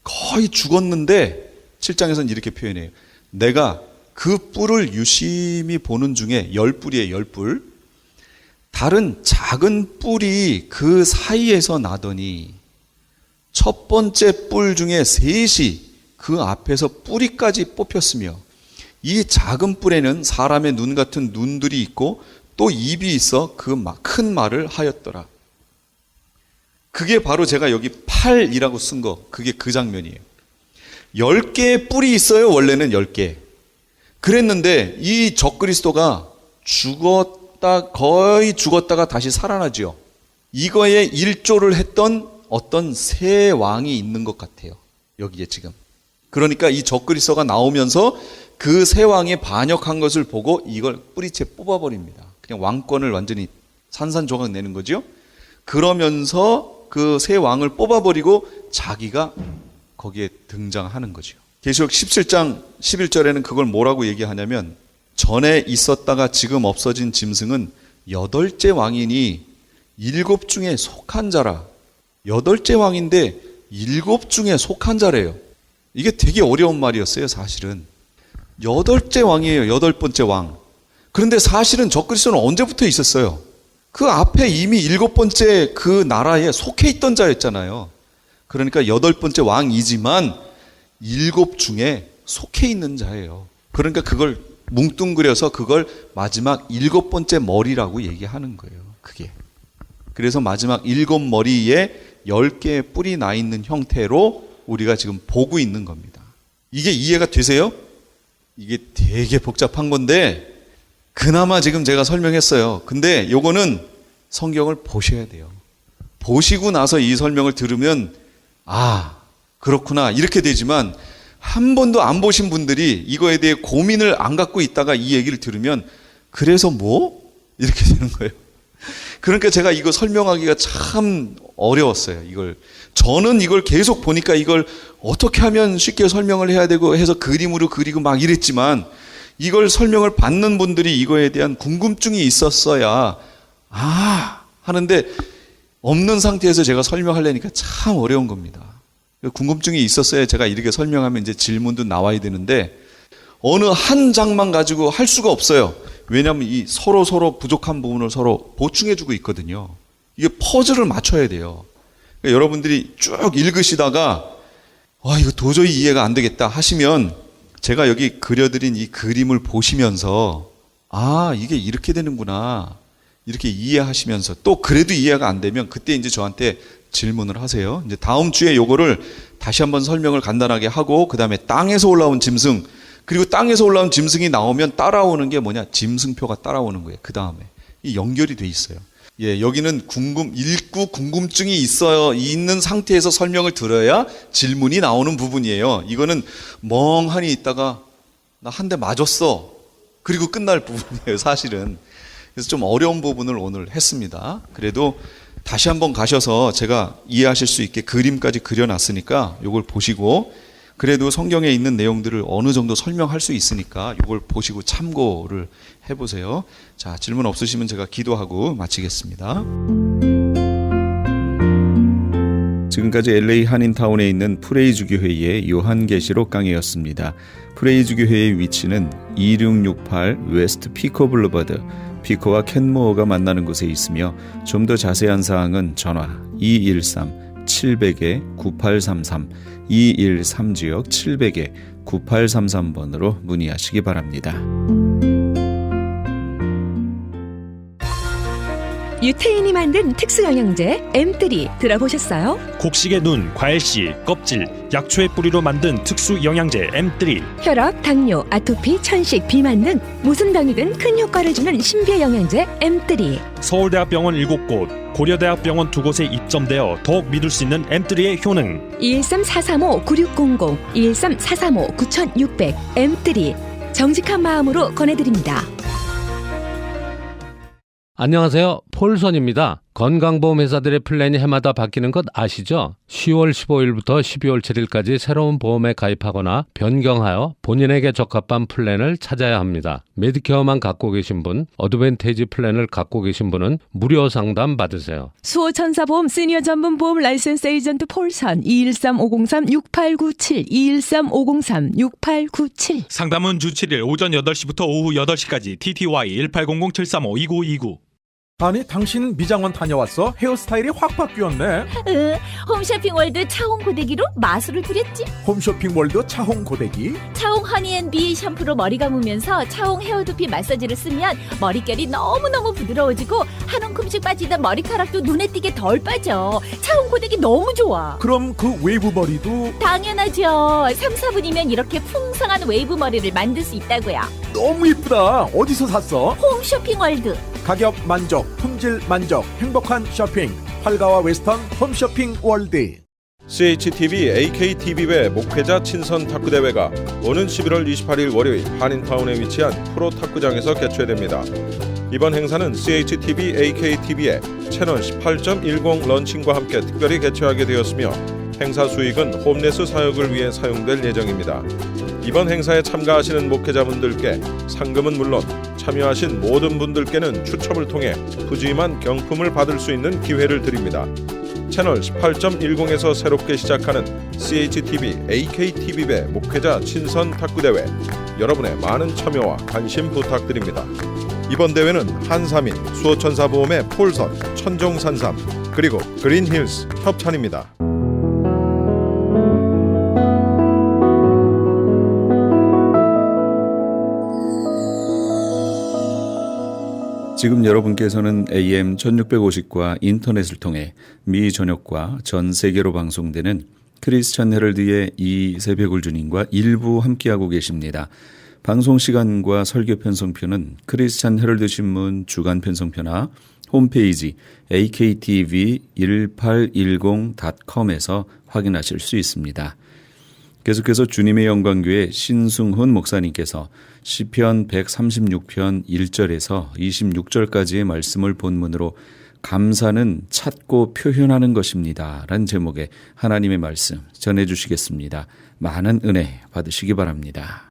거의 죽었는데 7장에서는 이렇게 표현해요. 내가 그 뿔을 유심히 보는 중에 10뿔이에요, 10뿔. 다른 작은 뿔이 그 사이에서 나더니 첫 번째 뿔 중에 셋이 그 앞에서 뿌리까지 뽑혔으며, 이 작은 뿔에는 사람의 눈 같은 눈들이 있고 또 입이 있어 그 큰 말을 하였더라. 그게 바로 제가 여기 팔이라고 쓴 거, 그게 그 장면이에요. 10개의 뿔이 있어요. 원래는 10개. 그랬는데 이 적그리스도가 거의 죽었다가 다시 살아나죠. 이거에 일조를 했던 어떤 새 왕이 있는 것 같아요, 여기에 지금. 그러니까 이 적그리스도가 나오면서 그 새 왕이 반역한 것을 보고 이걸 뿌리채 뽑아버립니다. 그냥 왕권을 완전히 산산조각 내는 거죠. 그러면서 그 새 왕을 뽑아버리고 자기가 거기에 등장하는 거죠. 계시록 17장 11절에는 그걸 뭐라고 얘기하냐면, 전에 있었다가 지금 없어진 짐승은 8째 왕이니 7 중에 속한 자라. 8째 왕인데 7 중에 속한 자래요. 이게 되게 어려운 말이었어요, 사실은. 8째 왕이에요, 8번째 왕. 그런데 사실은 적그리스도는 언제부터 있었어요? 그 앞에 이미 7번째 그 나라에 속해 있던 자였잖아요. 그러니까 8번째 왕이지만 7 중에 속해 있는 자예요. 그러니까 그걸 뭉뚱그려서 그걸 마지막 7번째 머리라고 얘기하는 거예요, 그게. 그래서 마지막 7머리에 10개의 뿔이 나 있는 형태로 우리가 지금 보고 있는 겁니다. 이게 이해가 되세요? 이게 되게 복잡한 건데 그나마 지금 제가 설명했어요. 근데 요거는 성경을 보셔야 돼요. 보시고 나서 이 설명을 들으면 아, 그렇구나 이렇게 되지만, 한 번도 안 보신 분들이 이거에 대해 고민을 안 갖고 있다가 이 얘기를 들으면 그래서 뭐? 이렇게 되는 거예요. 그러니까 제가 이거 설명하기가 참 어려웠어요. 저는 이걸 계속 보니까 이걸 어떻게 하면 쉽게 설명을 해야 되고 해서 그림으로 그리고 막 이랬지만, 이걸 설명을 받는 분들이 이거에 대한 궁금증이 있었어야 하는데, 없는 상태에서 제가 설명하려니까 참 어려운 겁니다. 궁금증이 있었어야 제가 이렇게 설명하면 이제 질문도 나와야 되는데, 어느 한 장만 가지고 할 수가 없어요. 왜냐하면 이 서로 부족한 부분을 서로 보충해주고 있거든요. 이게 퍼즐을 맞춰야 돼요. 그러니까 여러분들이 쭉 읽으시다가 이거 도저히 이해가 안 되겠다 하시면 제가 여기 그려드린 이 그림을 보시면서 아, 이게 이렇게 되는구나. 이렇게 이해하시면서 또 그래도 이해가 안 되면 그때 이제 저한테 질문을 하세요. 이제 다음 주에 요거를 다시 한번 설명을 간단하게 하고 그다음에 땅에서 올라온 짐승 그리고 땅에서 올라온 짐승이 나오면 따라오는 게 뭐냐? 짐승표가 따라오는 거예요. 그다음에 이 연결이 돼 있어요. 예, 여기는 읽고 궁금증이 있는 상태에서 설명을 들어야 질문이 나오는 부분이에요. 이거는 멍하니 있다가 나 한 대 맞았어. 그리고 끝날 부분이에요, 사실은. 그래서 좀 어려운 부분을 오늘 했습니다. 그래도 다시 한번 가셔서 제가 이해하실 수 있게 그림까지 그려놨으니까 이걸 보시고 그래도 성경에 있는 내용들을 어느 정도 설명할 수 있으니까 이걸 보시고 참고를 해보세요. 자, 질문 없으시면 제가 기도하고 마치겠습니다. 지금까지 LA 한인타운에 있는 프레이주교회의 요한계시록 강의였습니다. 프레이주교회의 위치는 2668 웨스트 피코 블루버드, 피코와 켄모어가 만나는 곳에 있으며 좀 더 자세한 사항은 전화 213-700-9833, 213지역 700-9833번으로 문의하시기 바랍니다. 유태인이 만든 특수영양제 M3 들어보셨어요? 곡식의 눈, 과일씨, 껍질, 약초의 뿌리로 만든 특수 영양제 M3. 혈압, 당뇨, 아토피, 천식, 비만 등 무슨 병이든 큰 효과를 주는 신비의 영양제 M3. 서울대학병원 7곳, 고려대학병원 2곳에 입점되어 더욱 믿을 수 있는 M3의 효능. 213-435-9600, 213-435-9600 M3 정직한 마음으로 권해드립니다. 안녕하세요. 폴선입니다. 건강보험회사들의 플랜이 해마다 바뀌는 것 아시죠? 10월 15일부터 12월 7일까지 새로운 보험에 가입하거나 변경하여 본인에게 적합한 플랜을 찾아야 합니다. 메디케어만 갖고 계신 분, 어드밴테이지 플랜을 갖고 계신 분은 무료 상담 받으세요. 수호천사보험 시니어 전문 보험 라이센스 에이전트 폴선 213-503-6897, 213-503-6897. 상담은 주 7일 오전 8시부터 오후 8시까지 TTY 1800-735-2929. 아니 당신 미장원 다녀왔어? 헤어스타일이 확 바뀌었네. 홈쇼핑월드 차홍 고데기로 마술을 부렸지. 홈쇼핑월드 차홍 고데기. 차홍 허니앤비 샴푸로 머리 감으면서 차홍 헤어두피 마사지를 쓰면 머릿결이 너무너무 부드러워지고 한 움큼씩 빠지던 머리카락도 눈에 띄게 덜 빠져. 차홍 고데기 너무 좋아. 그럼 그 웨이브 머리도 당연하죠. 3, 4분이면 이렇게 풍성한 웨이브 머리를 만들 수 있다고요. 너무 이쁘다. 어디서 샀어? 홈쇼핑월드. 가격 만족, 품질 만족, 행복한 쇼핑. 활가와 웨스턴 홈쇼핑 월드. CHTV AKTV배 목회자 친선 탁구대회가 오는 11월 28일 월요일 한인타운에 위치한 프로 탁구장에서 개최됩니다. 이번 행사는 CHTV AKTV의 채널 18.10 런칭과 함께 특별히 개최하게 되었으며 행사 수익은 홈레스 사역을 위해 사용될 예정입니다. 이번 행사에 참가하시는 목회자분들께 상금은 물론 참여하신 모든 분들께는 추첨을 통해 푸짐한 경품을 받을 수 있는 기회를 드립니다. 채널 18.10에서 새롭게 시작하는 CHTV AKTV배 목회자 친선 탁구대회, 여러분의 많은 참여와 관심 부탁드립니다. 이번 대회는 한삼인, 수호천사보험의 폴선, 천종산삼, 그리고 그린힐스 협찬입니다. 지금 여러분께서는 AM 1650과 인터넷을 통해 미 전역과 전 세계로 방송되는 크리스천 헤럴드의 이 새벽을 주님과 일부 함께하고 계십니다. 방송 시간과 설교 편성표는 크리스천 헤럴드 신문 주간 편성표나 홈페이지 aktv1810.com에서 확인하실 수 있습니다. 계속해서 주님의 영광교회 신승훈 목사님께서 시편 136편 1절에서 26절까지의 말씀을 본문으로 감사는 찾고 표현하는 것입니다 라는 제목의 하나님의 말씀 전해주시겠습니다. 많은 은혜 받으시기 바랍니다.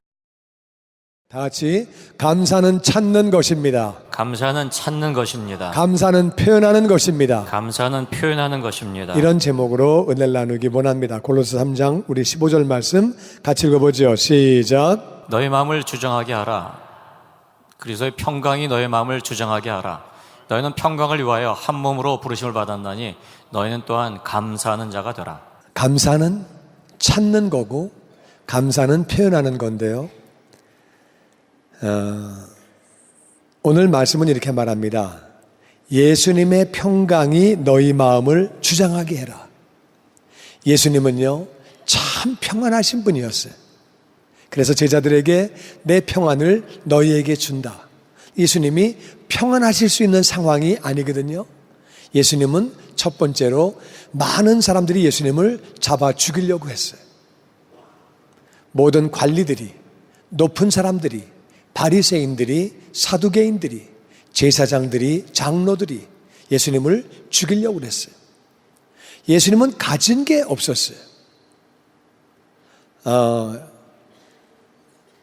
다 같이 감사는 찾는 것입니다. 감사는 찾는 것입니다. 감사는 표현하는 것입니다. 감사는 표현하는 것입니다. 이런 제목으로 은혜를 나누기 원합니다. 골로새 3장 우리 15절 말씀 같이 읽어보죠. 시작. 너희 마음을 주장하게 하라. 그리스도의 평강이 너희 마음을 주장하게 하라. 너희는 평강을 위하여 한 몸으로 부르심을 받았나니 너희는 또한 감사하는 자가 되라. 감사는 찾는 거고 감사는 표현하는 건데요. 오늘 말씀은 이렇게 말합니다. 예수님의 평강이 너희 마음을 주장하게 해라. 예수님은요, 참 평안하신 분이었어요. 그래서 제자들에게 내 평안을 너희에게 준다. 예수님이 평안하실 수 있는 상황이 아니거든요. 예수님은 첫 번째로 많은 사람들이 예수님을 잡아 죽이려고 했어요. 모든 관리들이, 높은 사람들이, 바리새인들이, 사두개인들이, 제사장들이, 장로들이 예수님을 죽이려고 했어요. 예수님은 가진 게 없었어요.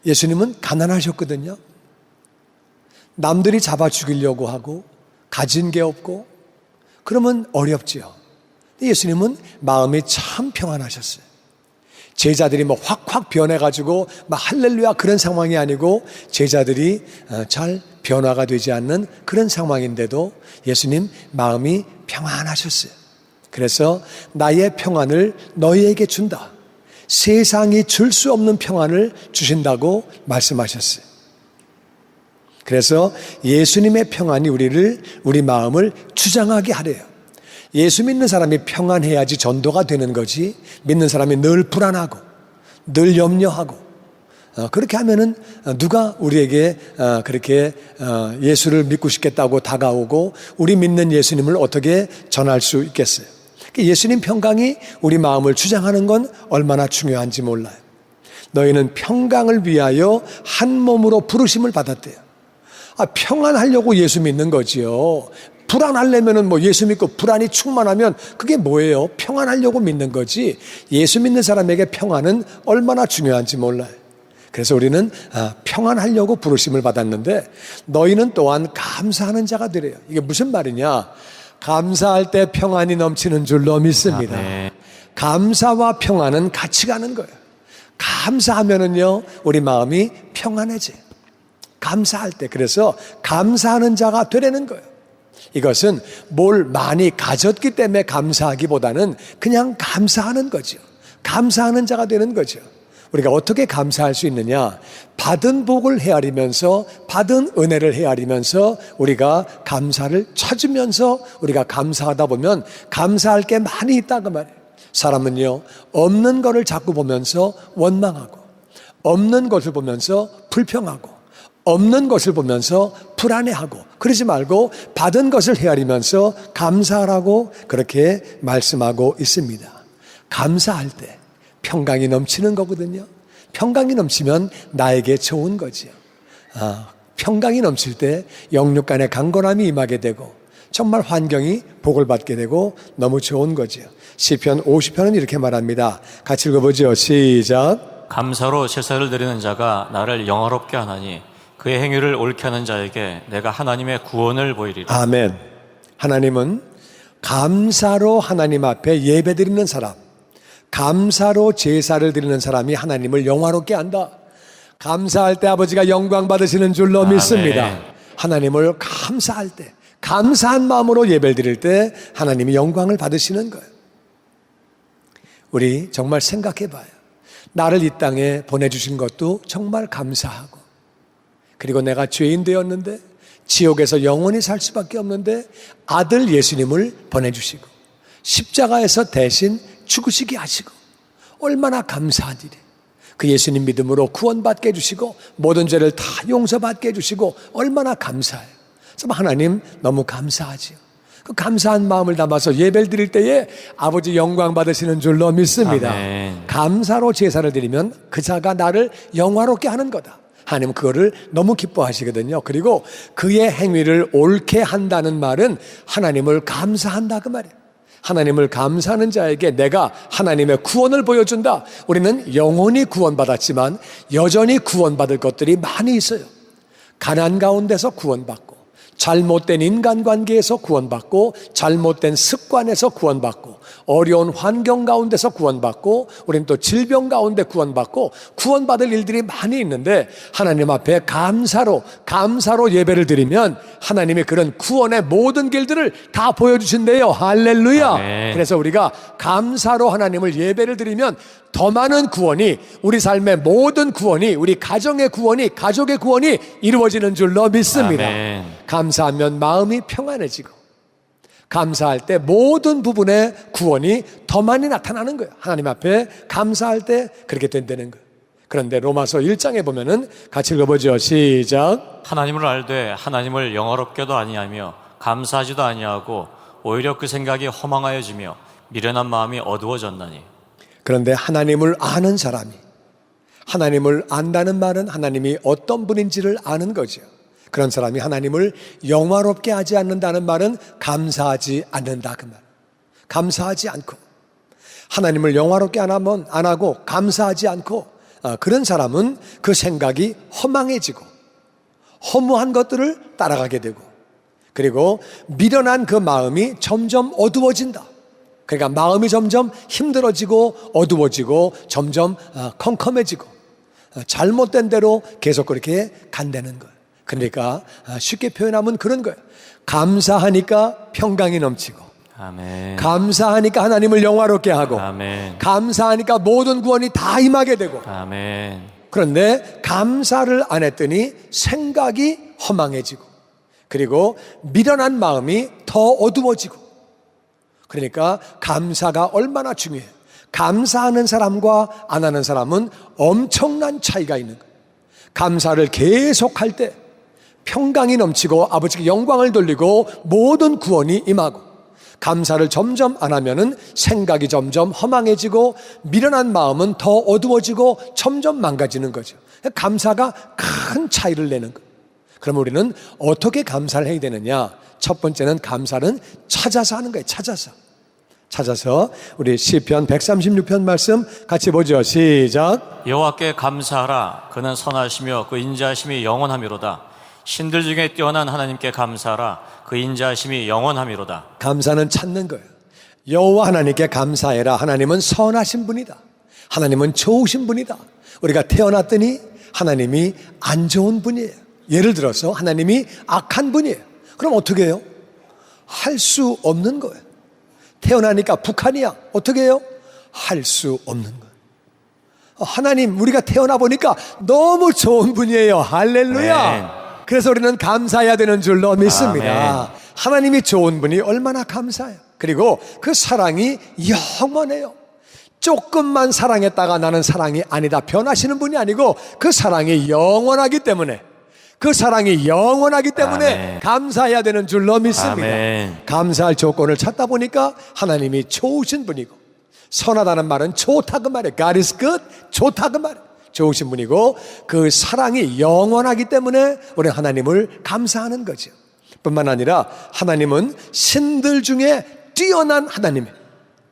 예수님은 가난하셨거든요. 남들이 잡아 죽이려고 하고 가진 게 없고 그러면 어렵지요. 예수님은 마음이 참 평안하셨어요. 제자들이 뭐 확확 변해가지고 막 할렐루야 그런 상황이 아니고 제자들이 잘 변화가 되지 않는 그런 상황인데도 예수님 마음이 평안하셨어요. 그래서 나의 평안을 너희에게 준다. 세상이 줄 수 없는 평안을 주신다고 말씀하셨어요. 그래서 예수님의 평안이 우리 마음을 주장하게 하래요. 예수 믿는 사람이 평안해야지 전도가 되는 거지, 믿는 사람이 늘 불안하고 늘 염려하고 그렇게 하면은 누가 우리에게 그렇게 예수를 믿고 싶겠다고 다가오고 우리 믿는 예수님을 어떻게 전할 수 있겠어요? 예수님 평강이 우리 마음을 주장하는 건 얼마나 중요한지 몰라요. 너희는 평강을 위하여 한 몸으로 부르심을 받았대요. 평안하려고 예수 믿는 거지요. 불안하려면은 뭐 예수 믿고 불안이 충만하면 그게 뭐예요? 평안하려고 믿는 거지. 예수 믿는 사람에게 평안은 얼마나 중요한지 몰라요. 그래서 우리는 평안하려고 부르심을 받았는데 너희는 또한 감사하는 자가 되래요. 이게 무슨 말이냐? 감사할 때 평안이 넘치는 줄로 믿습니다. 감사와 평안은 같이 가는 거예요. 감사하면은요, 우리 마음이 평안해져요. 감사할 때. 그래서 감사하는 자가 되라는 거예요. 이것은 뭘 많이 가졌기 때문에 감사하기보다는 그냥 감사하는 거죠. 감사하는 자가 되는 거죠. 우리가 어떻게 감사할 수 있느냐? 받은 복을 헤아리면서, 받은 은혜를 헤아리면서 우리가 감사를 찾으면서 우리가 감사하다 보면 감사할 게 많이 있다고 말이에요. 사람은요, 없는 것을 자꾸 보면서 원망하고, 없는 것을 보면서 불평하고, 없는 것을 보면서 불안해하고, 그러지 말고 받은 것을 헤아리면서 감사하라고 그렇게 말씀하고 있습니다. 감사할 때 평강이 넘치는 거거든요. 평강이 넘치면 나에게 좋은 거지요. 평강이 넘칠 때 영육 간의 강건함이 임하게 되고 정말 환경이 복을 받게 되고 너무 좋은 거지요. 시편 50편은 이렇게 말합니다. 같이 읽어보죠. 시작. 감사로 제사를 드리는 자가 나를 영화롭게 하나니 그의 행위를 옳게 하는 자에게 내가 하나님의 구원을 보이리라. 아멘. 하나님은 감사로 하나님 앞에 예배드리는 사람, 감사로 제사를 드리는 사람이 하나님을 영화롭게 한다. 감사할 때 아버지가 영광 받으시는 줄로 믿습니다. 하나님을 감사할 때, 감사한 마음으로 예배를 드릴 때 하나님이 영광을 받으시는 거예요. 우리 정말 생각해 봐요. 나를 이 땅에 보내주신 것도 정말 감사하고, 그리고 내가 죄인 되었는데 지옥에서 영원히 살 수밖에 없는데 아들 예수님을 보내주시고 십자가에서 대신 죽으시게 하시고 얼마나 감사한 일이에요. 그 예수님 믿음으로 구원받게 해주시고 모든 죄를 다 용서받게 해주시고 얼마나 감사해요. 정말 하나님 너무 감사하지요. 그 감사한 마음을 담아서 예배를 드릴 때에 아버지 영광 받으시는 줄로 믿습니다. 아멘. 감사로 제사를 드리면 그 자가 나를 영화롭게 하는 거다. 하나님은 그거를 너무 기뻐하시거든요. 그리고 그의 행위를 옳게 한다는 말은 하나님을 감사한다 그 말이에요. 하나님을 감사하는 자에게 내가 하나님의 구원을 보여준다. 우리는 영원히 구원받았지만 여전히 구원받을 것들이 많이 있어요. 가난 가운데서 구원받고, 잘못된 인간관계에서 구원받고, 잘못된 습관에서 구원받고, 어려운 환경 가운데서 구원받고, 우리는 또 질병 가운데 구원받고, 구원받을 일들이 많이 있는데 하나님 앞에 감사로 예배를 드리면 하나님이 그런 구원의 모든 길들을 다 보여주신대요. 할렐루야. 아멘. 그래서 우리가 감사로 하나님을 예배를 드리면 더 많은 구원이, 우리 삶의 모든 구원이, 우리 가정의 구원이, 가족의 구원이 이루어지는 줄로 믿습니다. 아멘. 감사하면 마음이 평안해지고, 감사할 때 모든 부분의 구원이 더 많이 나타나는 거예요. 하나님 앞에 감사할 때 그렇게 된다는 거예요. 그런데 로마서 1장에 보면은 같이 읽어보죠. 시작. 하나님을 알되 하나님을 영화롭게도 아니하며 감사하지도 아니하고 오히려 그 생각이 허망하여지며 미련한 마음이 어두워졌나니. 그런데 하나님을 아는 사람이, 하나님을 안다는 말은 하나님이 어떤 분인지를 아는 거죠. 그런 사람이 하나님을 영화롭게 하지 않는다는 말은 감사하지 않는다 그 말. 감사하지 않고, 하나님을 영화롭게 안 하고 감사하지 않고, 그런 사람은 그 생각이 허망해지고 허무한 것들을 따라가게 되고, 그리고 미련한 그 마음이 점점 어두워진다. 그러니까 마음이 점점 힘들어지고 어두워지고 점점 컴컴해지고 잘못된 대로 계속 그렇게 간다는 거예요. 그러니까 쉽게 표현하면 그런 거예요. 감사하니까 평강이 넘치고, 아멘. 감사하니까 하나님을 영화롭게 하고, 아멘. 감사하니까 모든 구원이 다 임하게 되고. 아멘. 그런데 감사를 안 했더니 생각이 허망해지고, 그리고 미련한 마음이 더 어두워지고. 그러니까 감사가 얼마나 중요해요. 감사하는 사람과 안 하는 사람은 엄청난 차이가 있는 거예요. 감사를 계속할 때 평강이 넘치고 아버지께 영광을 돌리고 모든 구원이 임하고, 감사를 점점 안 하면은 생각이 점점 허망해지고 미련한 마음은 더 어두워지고 점점 망가지는 거죠. 감사가 큰 차이를 내는 거예요. 그럼 우리는 어떻게 감사를 해야 되느냐? 첫 번째는 감사는 찾아서 하는 거예요. 찾아서 우리 시편 136편 말씀 같이 보죠. 시작. 여호와께 감사하라. 그는 선하시며 그 인자하심이 영원하미로다. 신들 중에 뛰어난 하나님께 감사하라. 그 인자하심이 영원하미로다. 감사는 찾는 거예요. 여호와 하나님께 감사해라. 하나님은 선하신 분이다. 하나님은 좋으신 분이다. 우리가 태어났더니 하나님이 안 좋은 분이에요. 예를 들어서 하나님이 악한 분이에요. 그럼 어떻게 해요? 할 수 없는 거예요. 태어나니까 북한이야. 어떻게 해요? 할 수 없는 거예요. 하나님, 우리가 태어나 보니까 너무 좋은 분이에요. 할렐루야. 네. 그래서 우리는 감사해야 되는 줄로 믿습니다. 아멘. 하나님이 좋은 분이 얼마나 감사해요. 그리고 그 사랑이 영원해요. 조금만 사랑했다가 나는 사랑이 아니다 변하시는 분이 아니고, 그 사랑이 영원하기 때문에, 아멘. 감사해야 되는 줄로 믿습니다. 아멘. 감사할 조건을 찾다 보니까 하나님이 좋으신 분이고, 선하다는 말은 좋다 그 말이에요. God is good, 좋다 그 말이에요. 좋으신 분이고, 그 사랑이 영원하기 때문에 우리는 하나님을 감사하는 거죠. 뿐만 아니라 하나님은 신들 중에 뛰어난 하나님이에요.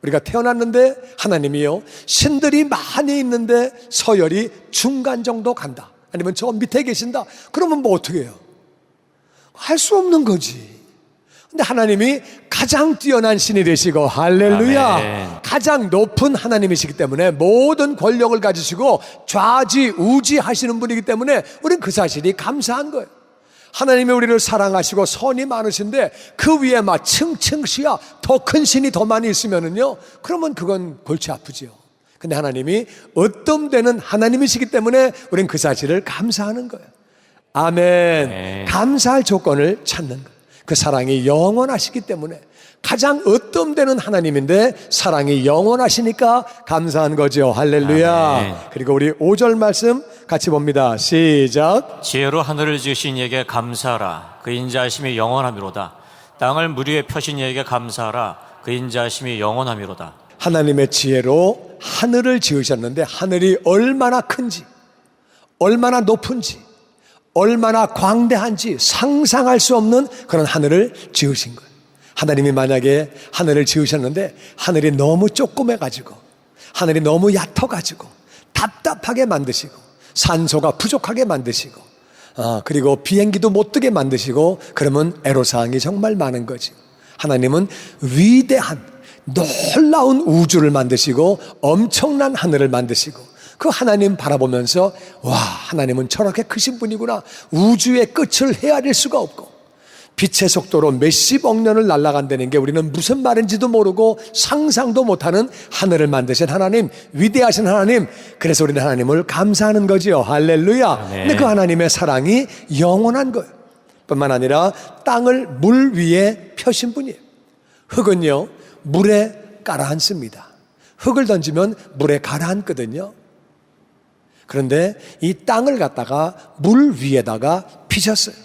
우리가 태어났는데 하나님이요, 신들이 많이 있는데 서열이 중간 정도 간다, 아니면 저 밑에 계신다, 그러면 뭐 어떻게 해요? 할 수 없는 거지. 근데 하나님이 가장 뛰어난 신이 되시고, 할렐루야, 아멘. 가장 높은 하나님이시기 때문에 모든 권력을 가지시고 좌지우지 하시는 분이기 때문에 우리는 그 사실이 감사한 거예요. 하나님이 우리를 사랑하시고 선이 많으신데 그 위에 막 층층 씌야 더 큰 신이 더 많이 있으면은요, 그러면 그건 골치 아프지요. 근데 하나님이 어떤 하나님이시기 때문에 우리는 그 사실을 감사하는 거예요. 아멘. 네. 감사할 조건을 찾는 거예요. 그 사랑이 영원하시기 때문에, 가장 으뜸되는 하나님인데 사랑이 영원하시니까 감사한 거죠. 할렐루야. 아멘. 그리고 우리 5절 말씀 같이 봅니다. 시작. 지혜로 하늘을 지으신 이에게 감사하라. 그 인자하심이 영원하미로다. 땅을 물 위에 펴신 이에게 감사하라. 그 인자하심이 영원하미로다. 하나님의 지혜로 하늘을 지으셨는데, 하늘이 얼마나 큰지, 얼마나 높은지, 얼마나 광대한지 상상할 수 없는 그런 하늘을 지으신 거예요. 하나님이 만약에 하늘을 지으셨는데 하늘이 너무 조그매가지고, 하늘이 너무 얕아가지고 답답하게 만드시고, 산소가 부족하게 만드시고, 그리고 비행기도 못 뜨게 만드시고, 그러면 애로사항이 정말 많은 거지. 하나님은 위대한 놀라운 우주를 만드시고 엄청난 하늘을 만드시고, 그 하나님 바라보면서, 와, 하나님은 저렇게 크신 분이구나, 우주의 끝을 헤아릴 수가 없고 빛의 속도로 몇십억 년을 날아간다는 게 우리는 무슨 말인지도 모르고 상상도 못하는 하늘을 만드신 하나님, 위대하신 하나님. 그래서 우리는 하나님을 감사하는 거지요. 할렐루야. 근데 그 하나님의 사랑이 영원한 거예요. 뿐만 아니라 땅을 물 위에 펴신 분이에요. 흙은요, 물에 가라앉습니다. 흙을 던지면 물에 가라앉거든요. 그런데 이 땅을 갖다가 물 위에다가 피셨어요.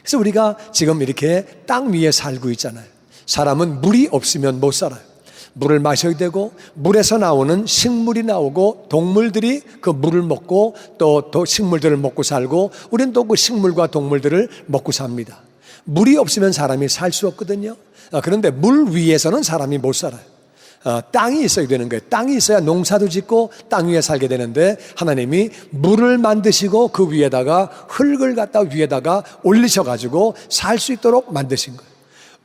그래서 우리가 지금 이렇게 땅 위에 살고 있잖아요. 사람은 물이 없으면 못 살아요. 물을 마셔야 되고, 물에서 나오는 식물이 나오고, 동물들이 그 물을 먹고 또 식물들을 먹고 살고, 우리는 또 그 식물과 동물들을 먹고 삽니다. 물이 없으면 사람이 살 수 없거든요. 그런데 물 위에서는 사람이 못 살아요. 땅이 있어야 되는 거예요. 땅이 있어야 농사도 짓고 땅 위에 살게 되는데, 하나님이 물을 만드시고 그 위에다가 흙을 갖다 위에다가 올리셔가지고 살 수 있도록 만드신 거예요.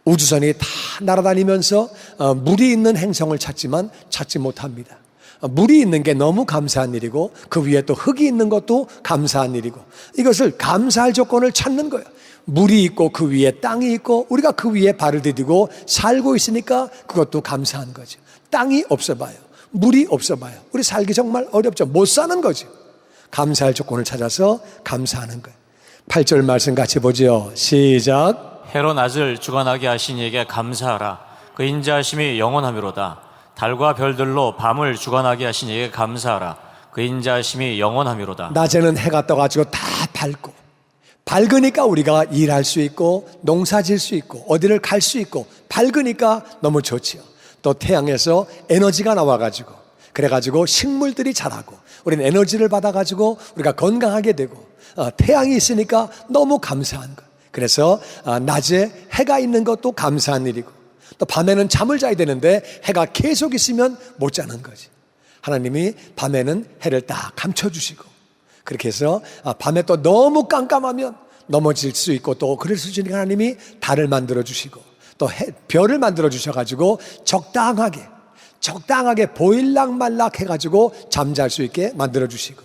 우주선이 다 날아다니면서 물이 있는 행성을 찾지만 찾지 못합니다. 물이 있는 게 너무 감사한 일이고, 그 위에 또 흙이 있는 것도 감사한 일이고, 이것을 감사할 조건을 찾는 거예요. 물이 있고 그 위에 땅이 있고 우리가 그 위에 발을 디디고 살고 있으니까 그것도 감사한 거죠. 땅이 없어봐요, 물이 없어봐요, 우리 살기 정말 어렵죠. 못 사는 거죠. 감사할 조건을 찾아서 감사하는 거예요. 8절 말씀 같이 보죠. 시작. 해로 낮을 주관하게 하신 이에게 감사하라. 그 인자하심이 영원하미로다. 달과 별들로 밤을 주관하게 하신 이에게 감사하라. 그 인자하심이 영원하미로다. 낮에는 해가 떠가지고 다 밝고, 밝으니까 우리가 일할 수 있고 농사 질 수 있고 어디를 갈 수 있고, 밝으니까 너무 좋지요. 또 태양에서 에너지가 나와가지고, 그래가지고 식물들이 자라고 우리는 에너지를 받아가지고 우리가 건강하게 되고, 태양이 있으니까 너무 감사한 거예요. 그래서 낮에 해가 있는 것도 감사한 일이고, 또 밤에는 잠을 자야 되는데 해가 계속 있으면 못 자는 거지. 하나님이 밤에는 해를 딱 감춰주시고, 그렇게 해서 밤에 또 너무 깜깜하면 넘어질 수 있고, 또 그럴 수 있으니까 하나님이 달을 만들어 주시고, 또 별을 만들어 주셔가지고 적당하게 보일락말락 해가지고 잠잘 수 있게 만들어 주시고,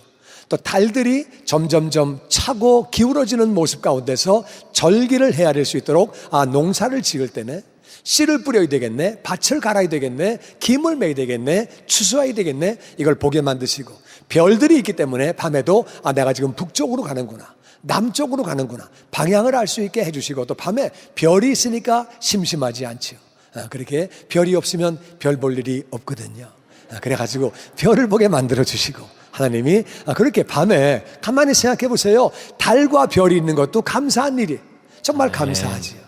또 달들이 점점점 차고 기울어지는 모습 가운데서 절기를 헤아릴 수 있도록, 농사를 지을 때는 씨를 뿌려야 되겠네, 밭을 갈아야 되겠네, 김을 매야 되겠네, 추수해야 되겠네, 이걸 보게 만드시고, 별들이 있기 때문에 밤에도 내가 지금 북쪽으로 가는구나, 남쪽으로 가는구나, 방향을 알 수 있게 해주시고, 또 밤에 별이 있으니까 심심하지 않지요. 그렇게 별이 없으면 별 볼 일이 없거든요. 그래가지고 별을 보게 만들어 주시고, 하나님이 그렇게 밤에 가만히 생각해 보세요. 달과 별이 있는 것도 감사한 일이, 정말 감사하지요.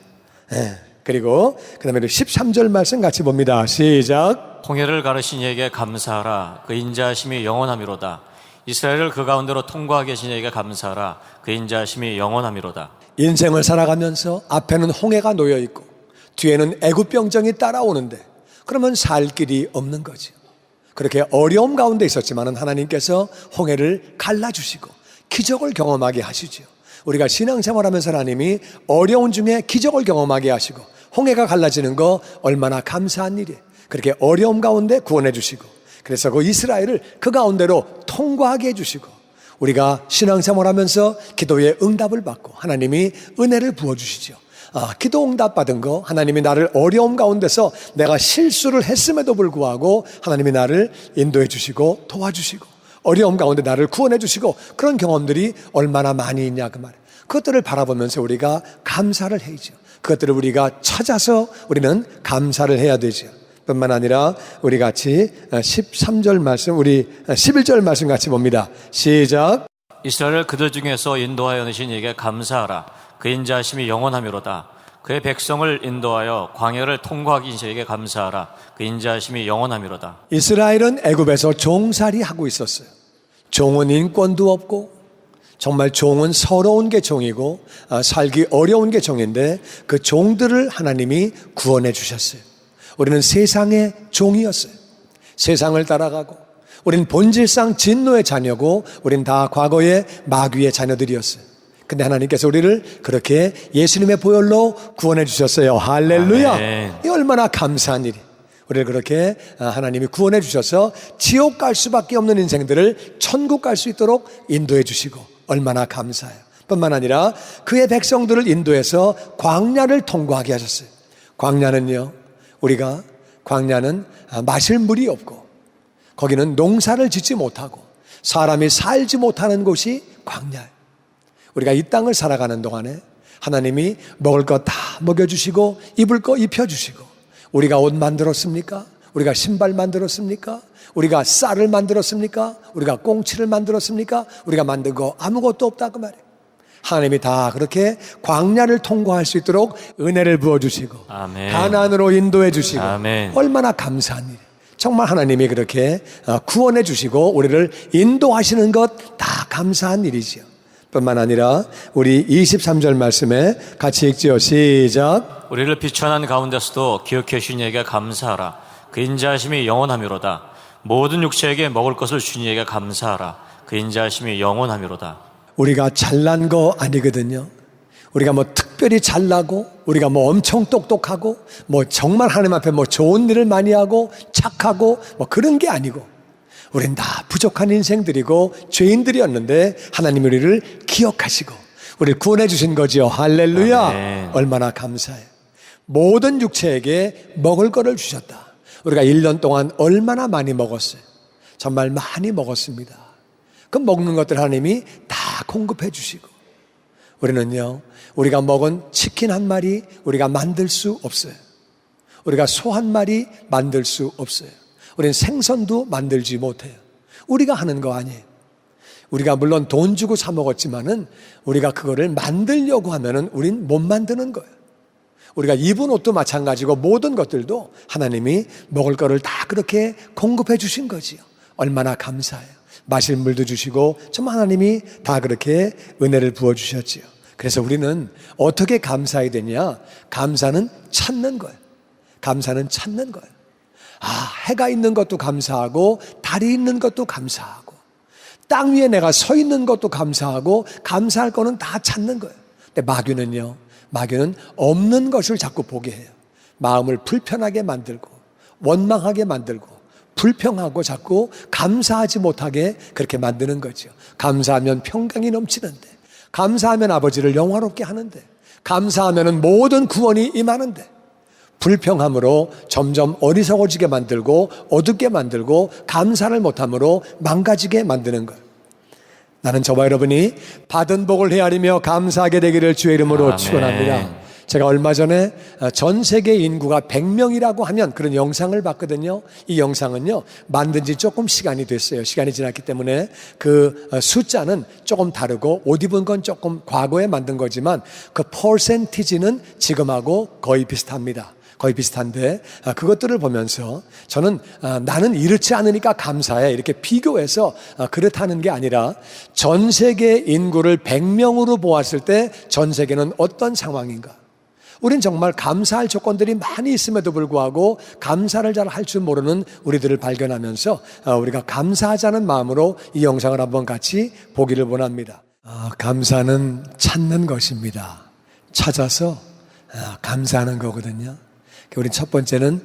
그리고 그 다음에 13절 말씀 같이 봅니다. 시작. 홍해를 가르신 이에게 감사하라. 그 인자하심이 영원하미로다. 이스라엘을 그 가운데로 통과하게 하신 이에게 감사하라. 그 인자하심이 영원하미로다. 인생을 살아가면서 앞에는 홍해가 놓여 있고 뒤에는 애굽 병정이 따라오는데, 그러면 살 길이 없는 거죠. 그렇게 어려움 가운데 있었지만 하나님께서 홍해를 갈라주시고 기적을 경험하게 하시죠. 우리가 신앙생활하면서 하나님이 어려운 중에 기적을 경험하게 하시고 홍해가 갈라지는 거 얼마나 감사한 일이에요. 그렇게 어려움 가운데 구원해 주시고, 그래서 그 이스라엘을 그 가운데로 통과하게 해주시고, 우리가 신앙생활하면서 기도의 응답을 받고 하나님이 은혜를 부어주시죠. 기도 응답 받은 거, 하나님이 나를 어려움 가운데서 내가 실수를 했음에도 불구하고 하나님이 나를 인도해 주시고 도와주시고 어려움 가운데 나를 구원해 주시고, 그런 경험들이 얼마나 많이 있냐 그 말이에요. 그것들을 바라보면서 우리가 감사를 해야죠. 그것들을 우리가 찾아서 우리는 감사를 해야 되죠. 뿐만 아니라 우리 같이 13절 말씀, 우리 11절 말씀 같이 봅니다. 시작. 이스라엘을 그들 중에서 인도하여 내신 이에게 감사하라. 그 인자하심이 영원하미로다. 그의 백성을 인도하여 광야를 통과하기 이에게 감사하라. 그 인자하심이 영원하미로다. 이스라엘은 애굽에서 종살이 하고 있었어요. 종은 인권도 없고, 정말 종은 서러운 게 종이고 살기 어려운 게 종인데, 그 종들을 하나님이 구원해 주셨어요. 우리는 세상의 종이었어요. 세상을 따라가고, 우린 본질상 진노의 자녀고, 우린 다 과거의 마귀의 자녀들이었어요. 근데 하나님께서 우리를 그렇게 예수님의 보혈로 구원해 주셨어요. 할렐루야. 아멘. 이 얼마나 감사한 일이. 우리를 그렇게 하나님이 구원해 주셔서 지옥 갈 수밖에 없는 인생들을 천국 갈 수 있도록 인도해 주시고, 얼마나 감사해요. 뿐만 아니라 그의 백성들을 인도해서 광야를 통과하게 하셨어요. 광야는요, 광야는 마실 물이 없고 거기는 농사를 짓지 못하고 사람이 살지 못하는 곳이 광야예요. 우리가 이 땅을 살아가는 동안에 하나님이 먹을 거 다 먹여주시고 입을 거 입혀주시고, 우리가 옷 만들었습니까? 우리가 신발 만들었습니까? 우리가 쌀을 만들었습니까? 우리가 꽁치를 만들었습니까? 우리가 만든 거 아무것도 없다 그 말이에요. 하나님이 다 그렇게 광야를 통과할 수 있도록 은혜를 부어주시고 아멘. 가나안으로 인도해 주시고, 아멘. 얼마나 감사한 일이에요. 정말 하나님이 그렇게 구원해 주시고 우리를 인도하시는 것 다 감사한 일이지요. 뿐만 아니라 우리 23절 말씀에 같이 읽지요. 시작. 우리를 비천한 가운데서도 기억해 주신 이에게 감사하라. 그 인자하심이 영원하미로다. 모든 육체에게 먹을 것을 주신 이에게 감사하라. 그 인자하심이 영원하미로다. 우리가 잘난 거 아니거든요. 우리가 뭐 특별히 잘나고 우리가 뭐 엄청 똑똑하고 뭐 정말 하나님 앞에 뭐 좋은 일을 많이 하고 착하고 뭐 그런 게 아니고, 우린 다 부족한 인생들이고 죄인들이었는데 하나님이 우리를 기억하시고 우리를 구원해 주신 거지요. 할렐루야. 아멘. 얼마나 감사해요. 모든 육체에게 먹을 거를 주셨다. 우리가 1년 동안 얼마나 많이 먹었어요. 정말 많이 먹었습니다. 그 먹는 것들 하나님이 다 공급해 주시고, 우리는요, 우리가 먹은 치킨 한 마리 우리가 만들 수 없어요. 우리가 소 한 마리 만들 수 없어요. 우리는 생선도 만들지 못해요. 우리가 하는 거 아니에요. 우리가 물론 돈 주고 사 먹었지만은 우리가 그거를 만들려고 하면은 우린 못 만드는 거예요. 우리가 입은 옷도 마찬가지고 모든 것들도 하나님이 먹을 거를 다 그렇게 공급해 주신 거지요. 얼마나 감사해요. 마실 물도 주시고 정말 하나님이 다 그렇게 은혜를 부어주셨지요. 그래서 우리는 어떻게 감사해야 되냐? 감사는 찾는 거예요. 감사는 찾는 거예요. 해가 있는 것도 감사하고 달이 있는 것도 감사하고 땅 위에 내가 서 있는 것도 감사하고, 감사할 거는 다 찾는 거예요. 근데 마귀는 없는 것을 자꾸 보게 해요. 마음을 불편하게 만들고 원망하게 만들고 불평하고 자꾸 감사하지 못하게 그렇게 만드는 거죠. 감사하면 평강이 넘치는데, 감사하면 아버지를 영화롭게 하는데, 감사하면 모든 구원이 임하는데, 불평함으로 점점 어리석어지게 만들고 어둡게 만들고 감사를 못함으로 망가지게 만드는 거예요. 나는 저와 여러분이 받은 복을 헤아리며 감사하게 되기를 주의 이름으로 아멘. 축원합니다. 제가 얼마 전에 전 세계 인구가 100명이라고 하면 그런 영상을 봤거든요. 이 영상은요, 만든 지 조금 시간이 됐어요. 시간이 지났기 때문에 그 숫자는 조금 다르고 옷 입은 건 조금 과거에 만든 거지만 그 퍼센티지는 지금하고 거의 비슷합니다. 거의 비슷한데, 그것들을 보면서 저는 나는 이렇지 않으니까 감사해 이렇게 비교해서 그렇다는 게 아니라, 전 세계 인구를 100명으로 보았을 때 전 세계는 어떤 상황인가? 우린 정말 감사할 조건들이 많이 있음에도 불구하고 감사를 잘 할 줄 모르는 우리들을 발견하면서 우리가 감사하자는 마음으로 이 영상을 한번 같이 보기를 원합니다. 감사는 찾는 것입니다. 찾아서 감사하는 거거든요. 우리 첫 번째는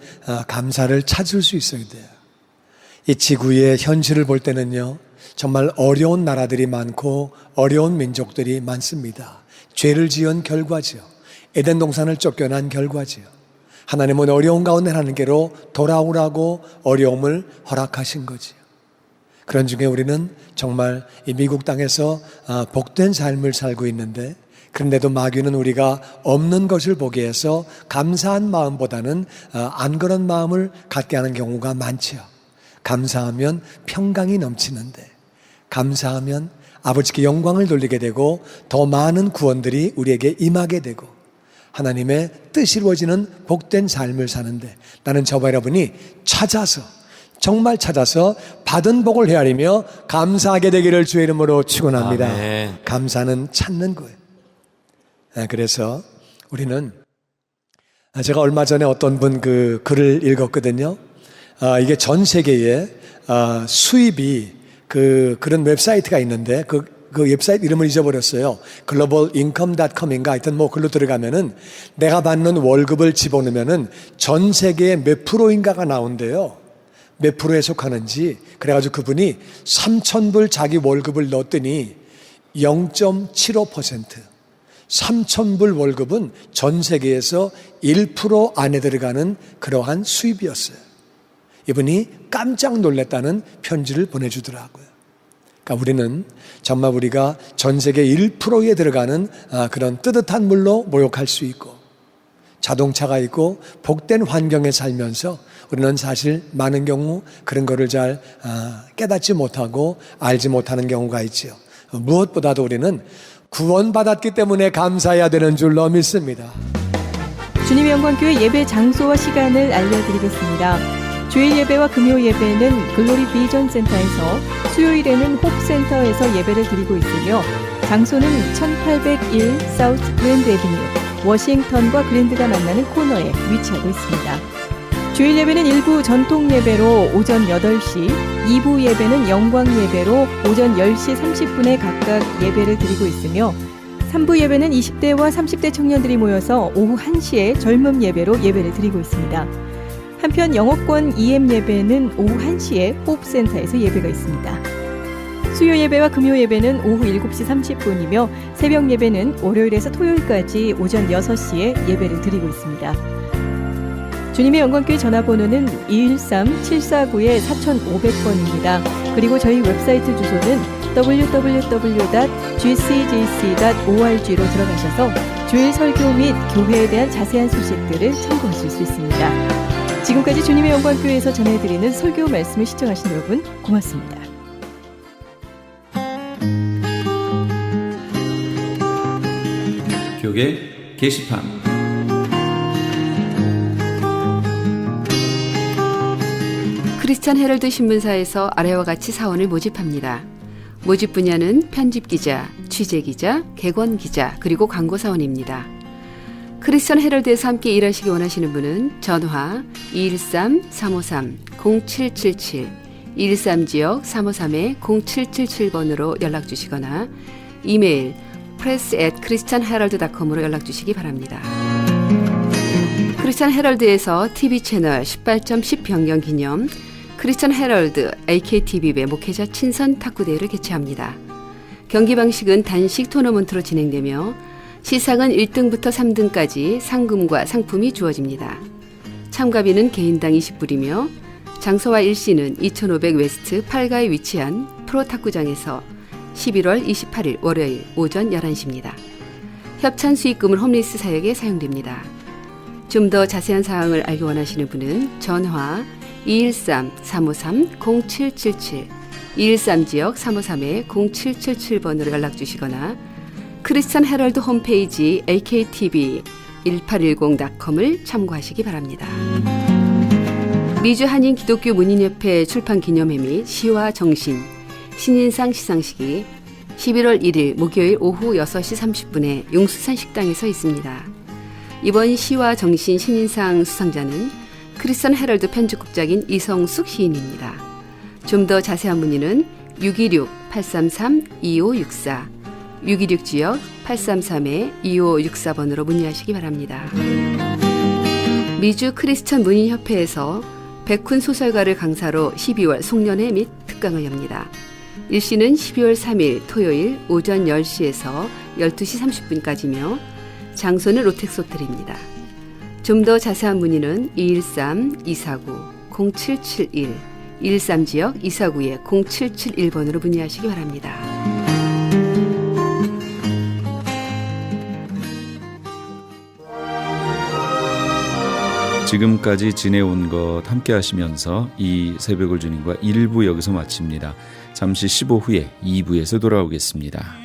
감사를 찾을 수 있어야 돼요. 이 지구의 현실을 볼 때는요, 정말 어려운 나라들이 많고 어려운 민족들이 많습니다. 죄를 지은 결과지요. 에덴 동산을 쫓겨난 결과지요. 하나님은 어려운 가운데 하나님께로 돌아오라고 어려움을 허락하신 거지요. 그런 중에 우리는 정말 이 미국 땅에서 복된 삶을 살고 있는데, 그런데도 마귀는 우리가 없는 것을 보게 해서 감사한 마음보다는 안 그런 마음을 갖게 하는 경우가 많지요. 감사하면 평강이 넘치는데, 감사하면 아버지께 영광을 돌리게 되고 더 많은 구원들이 우리에게 임하게 되고 하나님의 뜻이 이루어지는 복된 삶을 사는데, 나는 저와 여러분이 찾아서, 정말 찾아서 받은 복을 헤아리며 감사하게 되기를 주의 이름으로 축원합니다. 아멘. 감사는 찾는 거예요. 그래서 우리는, 제가 얼마 전에 어떤 분 그 글을 읽었거든요. 이게 전 세계에 수입이 그런 웹사이트가 있는데 그 웹사이트 이름을 잊어버렸어요. globalincome.com인가 하여튼 뭐 글로 들어가면은 내가 받는 월급을 집어넣으면은 전 세계에 몇 프로인가가 나온대요. 몇 프로에 속하는지. 그래가지고 그분이 3,000불 자기 월급을 넣었더니 0.75%, 3,000불 월급은 전 세계에서 1% 안에 들어가는 그러한 수입이었어요. 이분이 깜짝 놀랐다는 편지를 보내주더라고요. 그러니까 우리는 정말 우리가 전 세계 1%에 들어가는 그런 뜨뜻한 물로 목욕할 수 있고 자동차가 있고 복된 환경에 살면서 우리는 사실 많은 경우 그런 거를 잘 깨닫지 못하고 알지 못하는 경우가 있죠. 무엇보다도 우리는 구원받았기 때문에 감사해야 되는 줄로 믿습니다. 주님의 영광교회 예배 장소와 시간을 알려드리겠습니다. 주일 예배와 금요 예배는 글로리 비전 센터에서, 수요일에는 홉센터에서 예배를 드리고 있으며 장소는 1801 사우스 그랜드 애비뉴, 워싱턴과 그랜드가 만나는 코너에 위치하고 있습니다. 주일 예배는 일부 전통 예배로 오전 8시, 2부 예배는 영광 예배로 오전 10시 30분에 각각 예배를 드리고 있으며 3부 예배는 20대와 30대 청년들이 모여서 오후 1시에 젊음 예배로 예배를 드리고 있습니다. 한편 영어권 EM 예배는 오후 1시에 호흡센터에서 예배가 있습니다. 수요 예배와 금요 예배는 오후 7시 30분이며 새벽 예배는 월요일에서 토요일까지 오전 6시에 예배를 드리고 있습니다. 주님의 영광교회 전화번호는 213-749-4500번입니다. 그리고 저희 웹사이트 주소는 www.gcjc.org로 들어가셔서 주일 설교 및 교회에 대한 자세한 소식들을 참고하실 수 있습니다. 지금까지 주님의 영광교회에서 전해드리는 설교 말씀을 시청하신 여러분 고맙습니다. 교계 게시판. 크리스천 헤럴드 신문사에서 아래와 같이 사원을 모집합니다. 모집 분야는 편집기자, 취재기자, 객원기자, 그리고 광고사원입니다. 크리스천 헤럴드에서 함께 일하시기 원하시는 분은 전화 213-353-0777, 213지역 353-0777번으로 연락주시거나 이메일 press@christianherald.com으로 연락주시기 바랍니다. 크리스천 헤럴드에서 TV 채널 18.10 변경 기념 크리스천 헤럴드 AKTV배 목회자 친선 탁구대회를 개최합니다. 경기 방식은 단식 토너먼트로 진행되며 시상은 1등부터 3등까지 상금과 상품이 주어집니다. 참가비는 개인당 20불이며 장소와 일시는 2500 웨스트 8가에 위치한 프로탁구장에서 11월 28일 월요일 오전 11시입니다. 협찬 수익금은 홈리스 사역에 사용됩니다. 좀 더 자세한 사항을 알기 원하시는 분은 전화 213-353-0777, 213지역 353-0777번으로 연락주시거나 크리스천 헤럴드 홈페이지 aktv1810.com을 참고하시기 바랍니다. 미주 한인 기독교 문인협회 출판 기념회 및 시와 정신, 신인상 시상식이 11월 1일 목요일 오후 6시 30분에 용수산 식당에서 있습니다. 이번 시와 정신 신인상 수상자는 크리스천 헤럴드 편집국장인 이성숙 시인입니다. 좀 더 자세한 문의는 626-833-2564, 626지역 833-2564번으로 문의하시기 바랍니다. 미주 크리스천 문인협회에서 백훈 소설가를 강사로 12월 송년회 및 특강을 엽니다. 일시는 12월 3일 토요일 오전 10시에서 12시 30분까지며 장소는 롯텍스호텔입니다. 좀 더 자세한 문의는 213-249-0771, 113지역 249-0771번으로 문의하시기 바랍니다. 지금까지 지내온 것 함께 하시면서 이 새벽을 주님과 1부 여기서 마칩니다. 잠시 15 후에 2부에서 돌아오겠습니다.